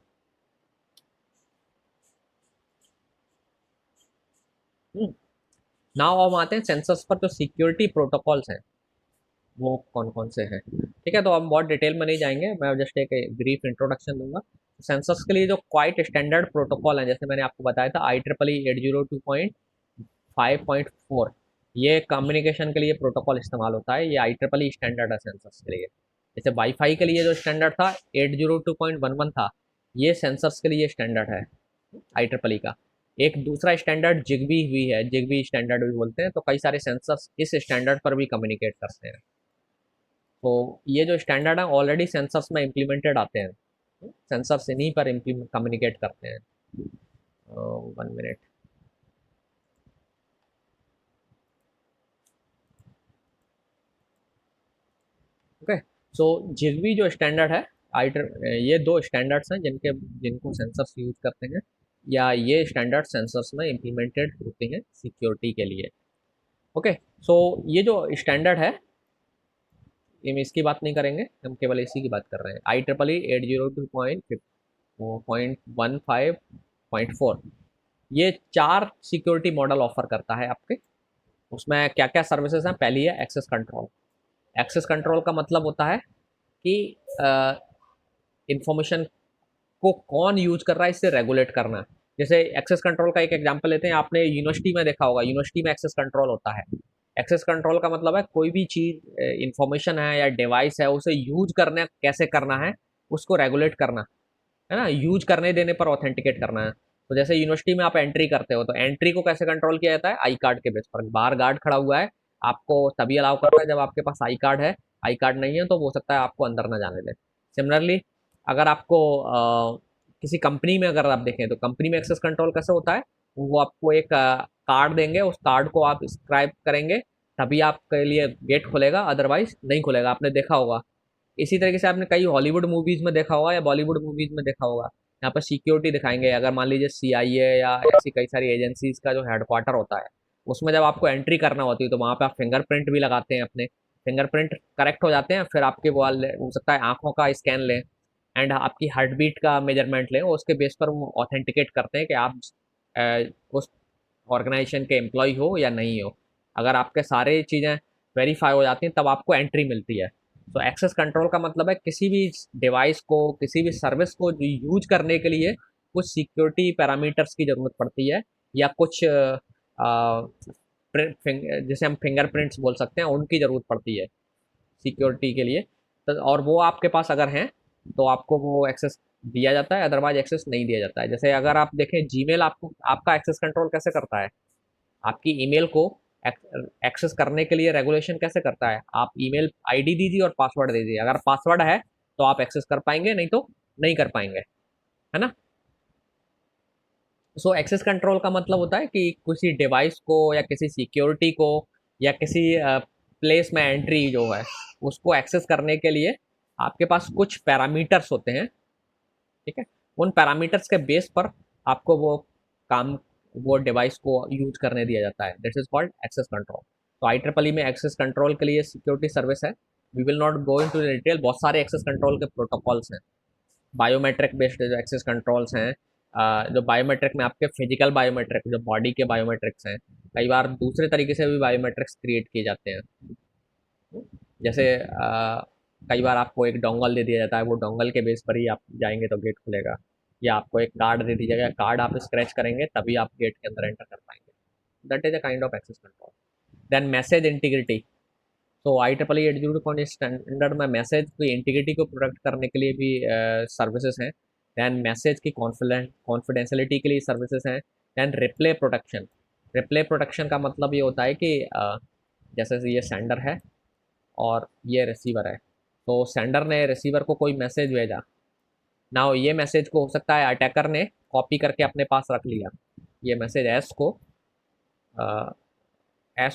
नाउ हम आते हैं सेंसर्स पर जो सिक्योरिटी प्रोटोकॉल्स हैं वो कौन कौन से हैं। ठीक है, तो हम बहुत डिटेल में नहीं जाएंगे, मैं जस्ट एक ब्रीफ इंट्रोडक्शन दूंगा। सेंसर्स के लिए जो क्वाइट स्टैंडर्ड प्रोटोकॉल है, जैसे मैंने आपको बताया था IEEE 802.5.4, ये कम्युनिकेशन के लिए प्रोटोकॉल इस्तेमाल होता है। ये IEEE स्टैंडर्ड है सेंसर्स के लिए। जैसे वाईफाई के लिए जो स्टैंडर्ड था 802.11 था, ये सेंसर्स के लिए स्टैंडर्ड है IEEE का। एक दूसरा स्टैंडर्ड जिगबी भी है, जिगबी स्टैंडर्ड भी बोलते हैं। तो कई सारे सेंसर्स इस स्टैंडर्ड पर भी कम्युनिकेट करते हैं। तो ये जो स्टैंडर्ड है ऑलरेडी सेंसर्स में इम्प्लीमेंटेड आते हैं, सेंसर्स इन्हीं पर कम्युनिकेट करते हैं। 1 मिनट। ओके, सो जिगबी जो स्टैंडर्ड है, ये दो स्टैंडर्ड्स हैं जिनको सेंसर्स यूज करते हैं, या ये स्टैंडर्ड सेंसर्स में इम्प्लीमेंटेड होते हैं सिक्योरिटी के लिए। ओके, सो ये जो स्टैंडर्ड है, हम इसकी बात नहीं करेंगे, हम केवल इसी की बात कर रहे हैं। IEEE 802.15.4 ये 4 सिक्योरिटी मॉडल ऑफर करता है आपके। उसमें क्या क्या सर्विसेज हैं, पहली है एक्सेस कंट्रोल। एक्सेस कंट्रोल का मतलब होता है कि इंफॉर्मेशन को कौन यूज कर रहा है इसे रेगुलेट करना। जैसे एक्सेस कंट्रोल का एक एग्जांपल लेते हैं, आपने यूनिवर्सिटी में देखा होगा, यूनिवर्सिटी में एक्सेस कंट्रोल होता है। एक्सेस कंट्रोल का मतलब है कोई भी चीज इंफॉर्मेशन है या डिवाइस है, उसे यूज करना कैसे करना है, उसको रेगुलेट करना है ना, यूज करने देने पर ऑथेंटिकेट करना है। तो जैसे यूनिवर्सिटी में आप एंट्री करते हो, तो एंट्री को कैसे कंट्रोल किया जाता है, आई कार्ड के बेस पर। बाहर गार्ड खड़ा हुआ है, आपको तभी अलाउ करता है जब आपके पास आई कार्ड है। आई कार्ड नहीं है तो हो सकता है आपको अंदर ना जाने दे। सिमिलरली अगर आपको किसी कंपनी में अगर आप देखें, तो कंपनी में एक्सेस कंट्रोल कैसे होता है, वो आपको एक कार्ड देंगे, उस कार्ड को आप स्क्राइब करेंगे तभी आपके लिए गेट खुलेगा, अदरवाइज नहीं खुलेगा। आपने देखा होगा, इसी तरीके से आपने कई हॉलीवुड मूवीज में देखा होगा या बॉलीवुड मूवीज में देखा होगा, यहाँ पर सिक्योरिटी दिखाएंगे। अगर मान लीजिए CIA या ऐसी कई सारी एजेंसीज का जो हेडक्वार्टर होता है, उसमें जब आपको एंट्री करना होती है तो वहाँ पे आप फिंगरप्रिंट भी लगाते हैं अपने। फिंगरप्रिंट करेक्ट हो जाते हैं, फिर आपके वो हो सकता है आंखों का स्कैन लें एंड आपकी हार्ट बीट का मेजरमेंट लें, उसके बेस पर वो ऑथेंटिकेट करते हैं कि आप उस ऑर्गेनाइजेशन के एम्प्लॉय हो या नहीं हो। अगर आपके सारे चीज़ें वेरीफाई हो जाती हैं तब आपको एंट्री मिलती है। तो एक्सेस कंट्रोल का मतलब है किसी भी डिवाइस को, किसी भी सर्विस को यूज करने के लिए कुछ सिक्योरिटी पैरामीटर्स की ज़रूरत पड़ती है, या कुछ जिसे हम फिंगरप्रिंट्स बोल सकते हैं, उनकी ज़रूरत पड़ती है सिक्योरिटी के लिए। तो और वो आपके पास अगर हैं तो आपको वो एक्सेस दिया जाता है, अदरवाइज एक्सेस नहीं दिया जाता है। जैसे अगर आप देखें, जीमेल आपको आपका एक्सेस कंट्रोल कैसे करता है, आपकी ईमेल को एक्सेस करने के लिए रेगुलेशन कैसे करता है, आप ईमेल आईडी दीजिए और पासवर्ड दीजिए। अगर पासवर्ड है तो आप एक्सेस कर पाएंगे, नहीं तो नहीं कर पाएंगे, है ना। सो एक्सेस कंट्रोल का मतलब होता है कि किसी डिवाइस को या किसी सिक्योरिटी को या किसी प्लेस में एंट्री जो है उसको एक्सेस करने के लिए आपके पास कुछ पैरामीटर्स होते हैं। ठीक है, उन पैरामीटर्स के बेस पर आपको काम वो डिवाइस को यूज करने दिया जाता है। This is called access control. तो IEEE में एक्सेस कंट्रोल के लिए सिक्योरिटी सर्विस है। We will not go into detail, बहुत सारे एक्सेस कंट्रोल के प्रोटोकॉल्स हैं। बायोमेट्रिक बेस्ड जो एक्सेस कंट्रोल्स हैं, जो बायोमेट्रिक में आपके फिजिकल बायोमेट्रिक जो बॉडी के बायोमेट्रिक्स हैं, कई बार दूसरे तरीके से भी बायोमेट्रिक्स क्रिएट किए जाते हैं। जैसे कई बार आपको एक डोंगल दे दिया जाता है, वो डोंगल के बेस पर ही आप जाएंगे तो गेट खुलेगा, या आपको एक कार्ड दे दी जाएगा, कार्ड आप स्क्रैच करेंगे तभी आप गेट के अंदर एंटर कर पाएंगे। That is a kind of access control. Then message integrity. तो आई ट्रिपल ई 802 स्टैंडर्ड में मैसेज की इंटीग्रिटी को प्रोटेक्ट करने के लिए भी सर्विसेज हैं। दैन मैसेज की कॉन्फिडेंशियलिटी के लिए सर्विसेज हैं। Then replay protection. Replay protection का मतलब ये होता है कि जैसे ये सेंडर है और ये रिसीवर है, तो सेंडर ने रिसीवर को कोई मैसेज भेजा ना, ये मैसेज को हो सकता है अटैकर ने कॉपी करके अपने पास रख लिया, ये मैसेज एस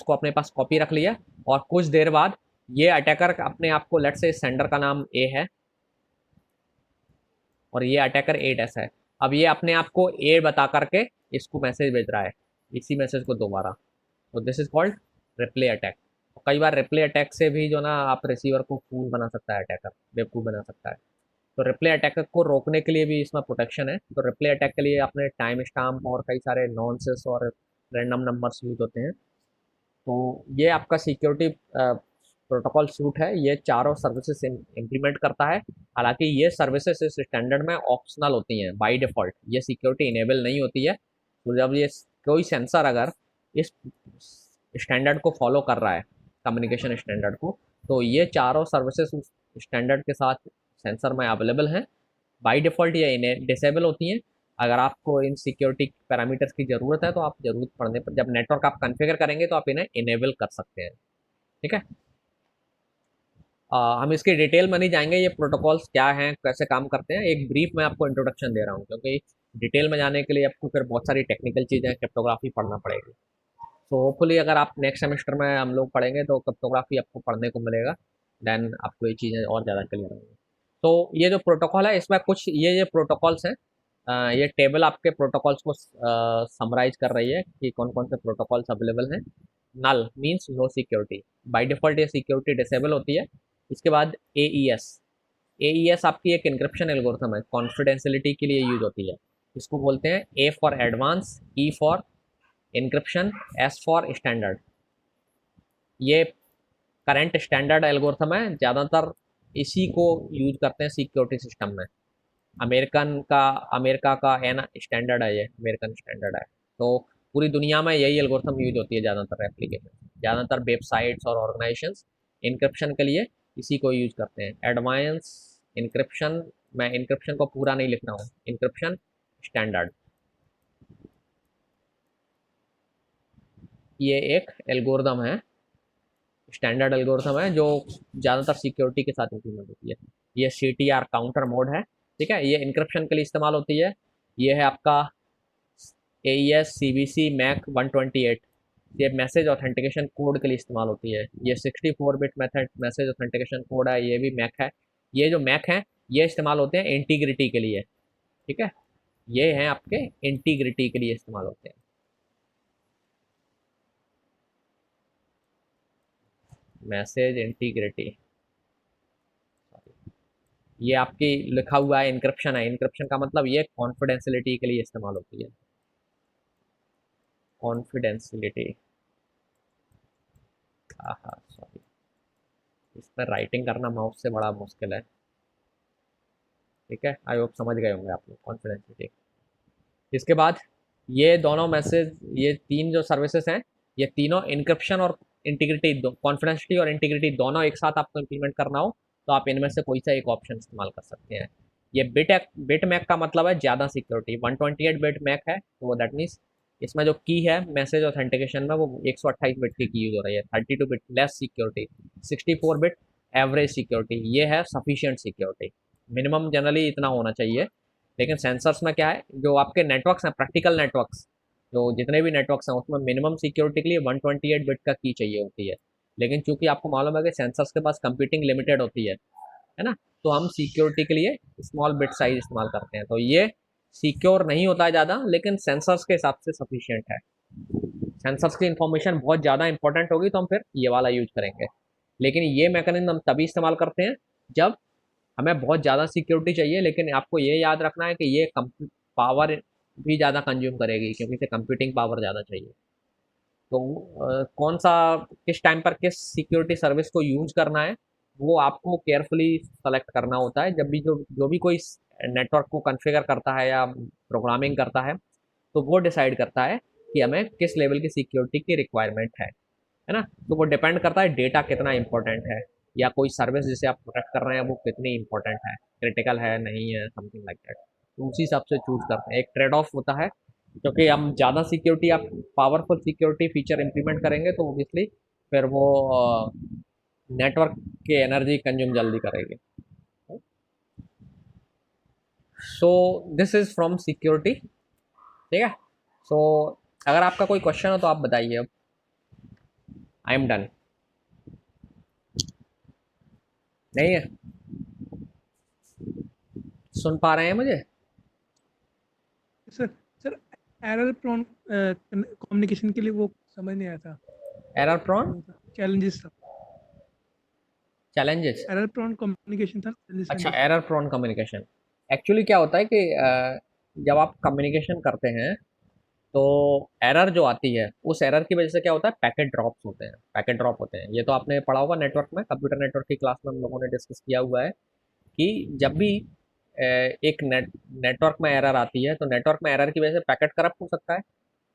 को अपने पास कॉपी रख लिया, और कुछ देर बाद ये अटैकर अपने आप को, लेट से सेंडर का नाम ए है और ये अटैकर 8S है, अब ये अपने आप को ए बता करके इसको मैसेज भेज रहा है, इसी मैसेज को दोबारा। तो this is called replay attack. कई बार रिप्ले अटैक से भी जो ना आप रिसीवर को फूल बना सकता है, अटैकर बेवकूफ़ बना सकता है। तो रिप्ले अटैक को रोकने के लिए भी इसमें प्रोटेक्शन है। तो रिप्ले अटैक के लिए अपने टाइम स्टाम्प और कई सारे नॉनसेस और रैंडम नंबर्स यूज होते हैं। तो ये आपका सिक्योरिटी प्रोटोकॉल सूट है, ये चारों सर्विसेज इम्प्लीमेंट करता है। हालांकि ये सर्विसेज इस स्टैंडर्ड में ऑप्शनल होती हैं बाय डिफ़ॉल्ट, ये सिक्योरिटी इनेबल नहीं होती है। तो जब ये कोई सेंसर अगर इस स्टैंडर्ड को फॉलो कर रहा है, कम्युनिकेशन स्टैंडर्ड को, तो ये चारों सर्विसेज उस स्टैंडर्ड के साथ सेंसर में अवेलेबल हैं। बाय डिफ़ॉल्ट ये इन्हें डिसेबल होती हैं। अगर आपको इन सिक्योरिटी पैरामीटर्स की ज़रूरत है तो आप ज़रूरत पड़ने पर, जब नेटवर्क आप कॉन्फ़िगर करेंगे तो आप इन्हें इनेबल कर सकते हैं। ठीक है। हम इसकी डिटेल में नहीं जाएंगे, ये प्रोटोकॉल्स क्या हैं, कैसे काम करते हैं, एक ब्रीफ में आपको इंट्रोडक्शन दे रहा हूँ, क्योंकि डिटेल में जाने के लिए आपको फिर बहुत सारी टेक्निकल चीज़ें, क्रिप्टोग्राफी पढ़ना पड़ेगी। तो होपफुली अगर आप नेक्स्ट सेमेस्टर में हम लोग पढ़ेंगे तो क्रिप्टोग्राफी आपको पढ़ने को मिलेगा, देन आपको ये चीज़ें और ज़्यादा क्लियर होंगी। तो ये जो प्रोटोकॉल है इसमें कुछ ये प्रोटोकॉल्स हैं। ये टेबल आपके प्रोटोकॉल्स को समराइज कर रही है कि कौन कौन से प्रोटोकॉल्स अवेलेबल हैं। Null means no security, by default ये सिक्योरिटी डिसेबल होती है। इसके बाद AES। AES आपकी एक इंक्रिप्शन एल्गोरिथम है, कॉन्फिडेंशियलिटी के लिए यूज होती है। इसको बोलते हैं A for advance, E for encryption, S for standard. ये करंट स्टैंडर्ड एल्गोरिथम है, ज़्यादातर इसी को यूज करते हैं सिक्योरिटी सिस्टम में। अमेरिका का है ना स्टैंडर्ड है, ये अमेरिकन स्टैंडर्ड है। तो पूरी दुनिया में यही एल्गोरिथम यूज होती है, ज़्यादातर एप्लीकेशन, ज़्यादातर वेबसाइट्स और ऑर्गेनाइजेशंस इंक्रिप्शन के लिए इसी को यूज करते हैं। एडवांस इंक्रिप्शन, मैं इंक्रिप्शन को पूरा नहीं लिख रहा हूँ, इंक्रिप्शन स्टैंडर्ड, ये एक एल्गोरिथम है, स्टैंडर्ड एल्गोरिथम है जो ज़्यादातर सिक्योरिटी के साथ इम्प्लीमेंट होती है। ये CTR काउंटर मोड है, ठीक है, ये इंक्रिप्शन के लिए इस्तेमाल होती है। ये है आपका AES CBC MAC 128, ये मैसेज ऑथेंटिकेशन कोड के लिए इस्तेमाल होती है। ये 64 bit method message authentication code है, ये भी मैक है। ये जो मैक है ये इस्तेमाल होते हैं इंटीग्रिटी के लिए, ठीक है, ये हैं आपके इंटीग्रिटी के लिए इस्तेमाल होते हैं। मैसेज इंटीग्रिटी, ये आपकी लिखा हुआ है इंक्रिप्शन है, इंक्रिप्शन का मतलब ये कॉन्फिडेंशियलिटी के लिए इस्तेमाल होती है। कॉन्फिडेंशियलिटी, हाँ सॉरी, इस पर राइटिंग करना माउस से बड़ा मुश्किल है। ठीक है, आई होप समझ गए होंगे आप लोग कॉन्फिडेंशियलिटी। इसके बाद ये दोनों मैसेज, ये तीन जो सर्विसेज हैं, ये तीनों इंक्रिप्शन और इंटीग्रिटी, कॉन्फिडेंशियलिटी और इंटीग्रिटी दोनों एक साथ आपको इंप्लीमेंट करना हो तो आप इनमें से कोई सा एक ऑप्शन इस्तेमाल कर सकते हैं। ये बिट मैक का मतलब है ज़्यादा सिक्योरिटी, 128 बिट मैक है, तो वो दैट मीन्स इसमें जो की है मैसेज ऑथेंटिकेशन में वो 128 बिट की यूज़ हो रही है। 32 bit less security, 64 bit average security, ये है सफिशियंट सिक्योरिटी। मिनिमम जनरली इतना होना चाहिए। लेकिन सेंसर्स में क्या है, जो आपके नेटवर्क्स हैं, प्रैक्टिकल नेटवर्क्स, जो जितने भी नेटवर्क्स हैं उसमें मिनिमम सिक्योरिटी के लिए 128 बिट का की चाहिए होती है। लेकिन चूंकि आपको मालूम है कि सेंसर्स के पास कंप्यूटिंग लिमिटेड होती है ना, तो हम सिक्योरिटी के लिए स्मॉल बिट साइज इस्तेमाल करते हैं। तो ये सिक्योर नहीं होता है ज़्यादा, लेकिन सेंसर्स के हिसाब से सफिशियंट है। सेंसर्स की इंफॉर्मेशन बहुत ज़्यादा इंपॉर्टेंट होगी तो हम फिर ये वाला यूज करेंगे। लेकिन ये मैकेनिज्म हम तभी इस्तेमाल करते हैं जब हमें बहुत ज़्यादा सिक्योरिटी चाहिए, लेकिन आपको ये याद रखना है कि ये पावर भी ज़्यादा कंज्यूम करेगी, क्योंकि इसे कंप्यूटिंग पावर ज़्यादा चाहिए। तो कौन सा, किस टाइम पर किस सिक्योरिटी सर्विस को यूज करना है, वो आपको केयरफुली सेलेक्ट करना होता है। जब भी जो जो भी कोई नेटवर्क को कॉन्फ़िगर करता है या प्रोग्रामिंग करता है, तो वो डिसाइड करता है कि हमें किस लेवल की सिक्योरिटी की रिक्वायरमेंट है ना? तो वो डिपेंड करता है डेटा कितना इंपॉर्टेंट है, या कोई सर्विस जिसे आप प्रोटेक्ट कर रहे हैं वो कितनी इंपॉर्टेंट है, क्रिटिकल है नहीं है, समथिंग लाइक दैट। तो उसी हिसाब से चूज करते हैं। एक ट्रेड ऑफ होता है, क्योंकि हम ज़्यादा सिक्योरिटी, आप पावरफुल सिक्योरिटी फीचर इंप्लीमेंट करेंगे तो ऑब्वियसली फिर वो नेटवर्क की एनर्जी कंज्यूम जल्दी करेगी। सो दिस इज फ्रॉम सिक्योरिटी, ठीक है। सो अगर आपका कोई क्वेश्चन हो तो आप बताइए। अब आई एम डन। नहीं है? सुन पा रहे हैं मुझे? Sir sir error prone communication के लिए वो समझ नहीं आया था, एरर प्रॉन कौन सा चैलेंजेस था। चैलेंजेस? एरर प्रोन कम्युनिकेशन था, challenges, हाँ अच्छा, जी। Error prone communication. एक्चुअली क्या होता है कि जब आप कम्युनिकेशन करते हैं तो एरर जो आती है, उस एरर की वजह से क्या होता है, पैकेट ड्रॉप्स होते हैं, पैकेट ड्रॉप होते हैं। ये तो आपने पढ़ा होगा नेटवर्क में, कंप्यूटर नेटवर्क की क्लास में हम लोगों ने डिस्कस किया हुआ है कि जब भी एक नेटवर्क में एरर आती है, तो नेटवर्क में एरर की वजह से पैकेट करप्ट हो सकता है,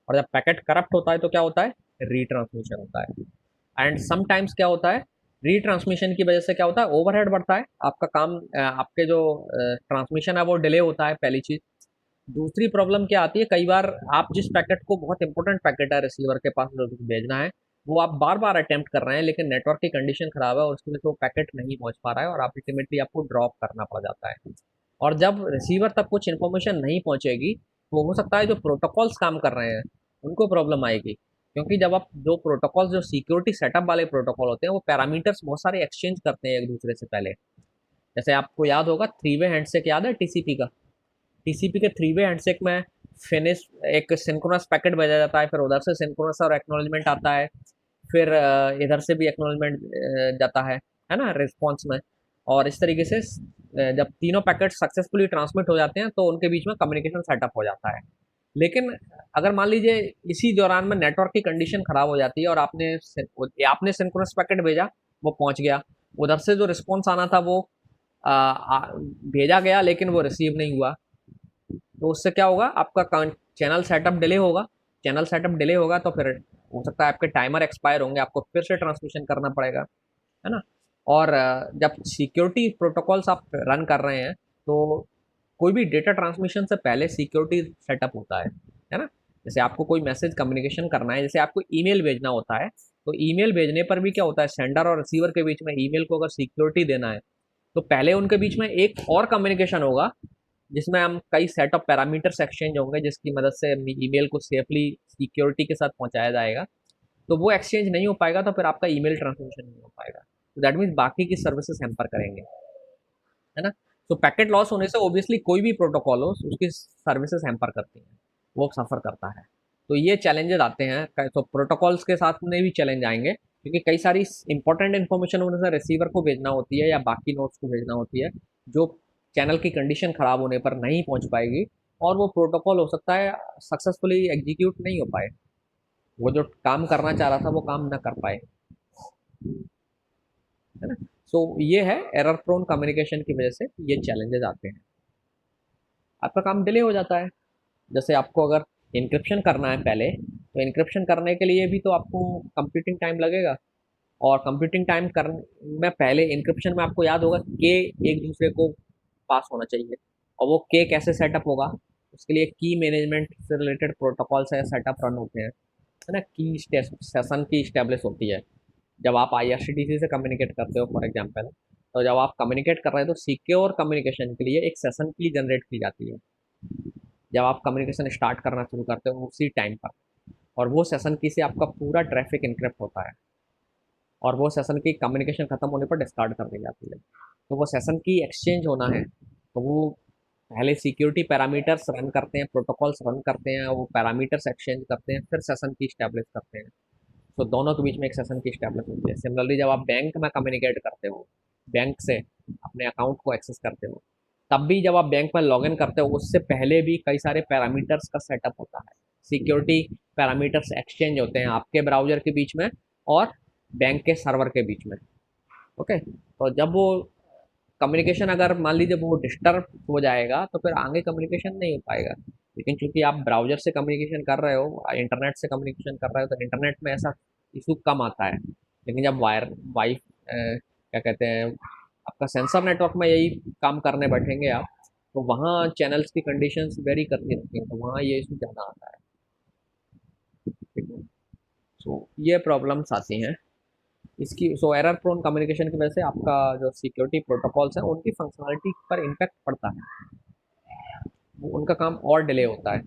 और जब पैकेट करप्ट होता है तो क्या होता है, रीट्रांसमिशन होता है। एंड समटाइम्स क्या होता है, रीट्रांसमिशन की वजह से क्या होता है, ओवरहेड बढ़ता है, आपका काम, आपके जो ट्रांसमिशन है वो डिले होता है, पहली चीज़। दूसरी प्रॉब्लम क्या आती है, कई बार आप जिस पैकेट को, बहुत इंपॉर्टेंट पैकेट है रिसीवर के पास जो भेजना है, वो आप बार बार अटेम्प्ट कर रहे हैं, लेकिन नेटवर्क की कंडीशन खराब है और उसकी वजह से वो पैकेट नहीं पहुंच पा रहा है, और आप अल्टीमेटली आपको ड्रॉप करना पड़ जाता है। और जब रिसीवर तक कुछ इन्फॉर्मेशन नहीं पहुंचेगी, तो हो सकता है जो प्रोटोकॉल्स काम कर रहे हैं उनको प्रॉब्लम आएगी, क्योंकि जब आप जो प्रोटोकॉल्स, जो सिक्योरिटी सेटअप वाले प्रोटोकॉल होते हैं, वो पैरामीटर्स बहुत सारे एक्सचेंज करते हैं एक दूसरे से पहले। जैसे आपको याद होगा, थ्री वे हैंडशेक याद है टीसीपी का? टीसीपी के थ्री वे हैंडशेक में फिनिश, एक सिंक्रोनस पैकेट भेजा जाता है, फिर उधर से सिंक्रोनस और एक्नॉलेजमेंट आता है, फिर इधर से भी एक्नॉलेजमेंट जाता है ना, रिस्पॉन्स में। और इस तरीके से जब तीनों पैकेट सक्सेसफुली ट्रांसमिट हो जाते हैं तो उनके बीच में कम्युनिकेशन सेटअप हो जाता है। लेकिन अगर मान लीजिए इसी दौरान में नेटवर्क की कंडीशन खराब हो जाती है, और आपने सिंक्रोनस पैकेट भेजा, वो पहुंच गया, उधर से जो रिस्पॉन्स आना था वो भेजा गया, लेकिन वो रिसीव नहीं हुआ, तो उससे क्या होगा, आपका चैनल सेटअप डिले होगा। चैनल सेटअप डिले होगा तो फिर हो सकता है आपके टाइमर एक्सपायर होंगे, आपको फिर से ट्रांसमिशन करना पड़ेगा, है ना। और जब सिक्योरिटी प्रोटोकॉल्स आप रन कर रहे हैं, तो कोई भी डेटा ट्रांसमिशन से पहले सिक्योरिटी सेटअप होता है ना। जैसे आपको कोई मैसेज कम्युनिकेशन करना है, जैसे आपको ईमेल भेजना होता है, तो ईमेल भेजने पर भी क्या होता है, सेंडर और रिसीवर के बीच में ईमेल को अगर सिक्योरिटी देना है, तो पहले उनके बीच में एक और कम्युनिकेशन होगा, जिसमें हम कई सेट ऑफ पैरामीटर्स एक्सचेंज होंगे, जिसकी मदद से ईमेल को सेफली सिक्योरिटी के साथ पहुंचाया जाएगा। तो वो एक्सचेंज नहीं हो पाएगा तो फिर आपका ईमेल ट्रांसमिशन नहीं हो पाएगा, तो दैट मीन्स बाकी की सर्विसेज हैम्पर करेंगे, है ना। तो पैकेट लॉस होने से ऑब्वियसली कोई भी प्रोटोकॉल हो, उसकी सर्विसेज हैम्पर करती हैं, वो सफ़र करता है। तो ये चैलेंजेस आते हैं, तो प्रोटोकॉल्स के साथ में भी चैलेंज आएंगे, क्योंकि कई सारी इंपॉर्टेंट इन्फॉर्मेशन उन्हें रिसीवर को भेजना होती है या बाकी नोट्स को भेजना होती है, जो चैनल की कंडीशन खराब होने पर नहीं पहुंच पाएगी, और वो प्रोटोकॉल हो सकता है सक्सेसफुली एग्जीक्यूट नहीं हो पाए, वो जो काम करना चाह रहा था वो काम ना कर पाए, है ना। सो ये है, एरर प्रोन कम्युनिकेशन की वजह से ये चैलेंजेस आते हैं, आपका काम डिले हो जाता है। जैसे आपको अगर इंक्रिप्शन करना है पहले, तो इंक्रिप्शन करने के लिए भी तो आपको कंप्यूटिंग टाइम लगेगा, और कंप्यूटिंग टाइम कर में पहले इंक्रिप्शन में आपको याद होगा के एक दूसरे को पास होना चाहिए, और वो के कैसे सेटअप होगा, उसके लिए की मैनेजमेंट से रिलेटेड प्रोटोकॉल्स है, सेटअप रन होते हैं, है ना। की सेशन की स्टेब्लिश होती है जब आप IRCTC से कम्युनिकेट करते हो फॉर एग्जांपल। तो जब आप कम्युनिकेट कर रहे हैं तो सिक्योर कम्युनिकेशन के लिए एक सेशन की जनरेट की जाती है, जब आप कम्युनिकेशन स्टार्ट करना शुरू करते हो उसी टाइम पर, और वो सेशन की से आपका पूरा ट्रैफिक इनक्रिप्ट होता है, और वो सेशन की कम्युनिकेशन खत्म होने पर डिस्कार्ड कर दी जाती है। तो वो सेशन की एक्सचेंज होना है, तो वो पहले सिक्योरिटी पैरामीटर्स रन करते हैं, प्रोटोकॉल्स रन करते हैं, वो पैरामीटर्स एक्सचेंज करते हैं, फिर सेशन की स्टैब्लिश करते हैं। तो दोनों के बीच में एक सेशन की स्टैब्लिश होती है। सिमिलरली जब आप बैंक में कम्युनिकेट करते हो, बैंक से अपने अकाउंट को एक्सेस करते हो, तब भी जब आप बैंक में लॉगिन करते हो उससे पहले भी कई सारे पैरामीटर्स का सेटअप होता है। सिक्योरिटी पैरामीटर्स एक्सचेंज होते हैं आपके ब्राउजर के बीच में और बैंक के सर्वर के बीच में। ओके, तो जब वो कम्युनिकेशन अगर मान लीजिए वो डिस्टर्ब हो जाएगा तो फिर आगे कम्युनिकेशन नहीं हो पाएगा। लेकिन चूंकि आप ब्राउजर से कम्युनिकेशन कर रहे हो, इंटरनेट से कम्युनिकेशन कर रहे हो, तो इंटरनेट में ऐसा इशू कम आता है। लेकिन जब क्या कहते हैं, आपका सेंसर नेटवर्क में यही काम करने बैठेंगे आप, तो वहाँ चैनल्स की कंडीशंस वेरी करती रहती हैं, तो वहाँ ये इशू ज़्यादा आता है। ठीक है, सो ये प्रॉब्लम्स आती हैं इसकी। सो एरर प्रोन कम्युनिकेशन की वजह से आपका जो सिक्योरिटी प्रोटोकॉल्स हैं उनकी फंक्शनलिटी पर इम्पैक्ट पड़ता है, उनका काम और डिले होता है।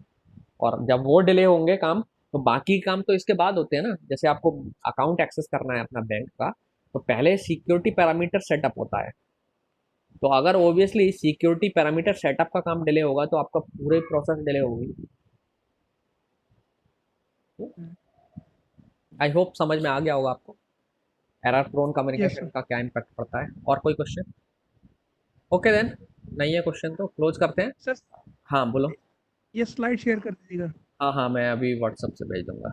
और जब वो डिले होंगे काम, तो बाकी काम तो इसके बाद होते हैं ना। जैसे आपको अकाउंट एक्सेस करना है अपना बैंक का, तो पहले सिक्योरिटी पैरामीटर सेटअप होता है। तो अगर ओबियसली सिक्योरिटी पैरामीटर सेटअप का काम डिले होगा तो आपका पूरे प्रोसेस डिले होगी। आई होप समझ में आ गया होगा आपको error prone yes communication sir. का क्या इम्पैक्ट पड़ता है। और कोई क्वेश्चन? ओके देन, नहीं है क्वेश्चन तो क्लोज करते हैं। सर हाँ बोलो। ये स्लाइड शेयर कर दीजिएगा। हाँ हाँ, मैं अभी व्हाट्सएप से भेज दूंगा।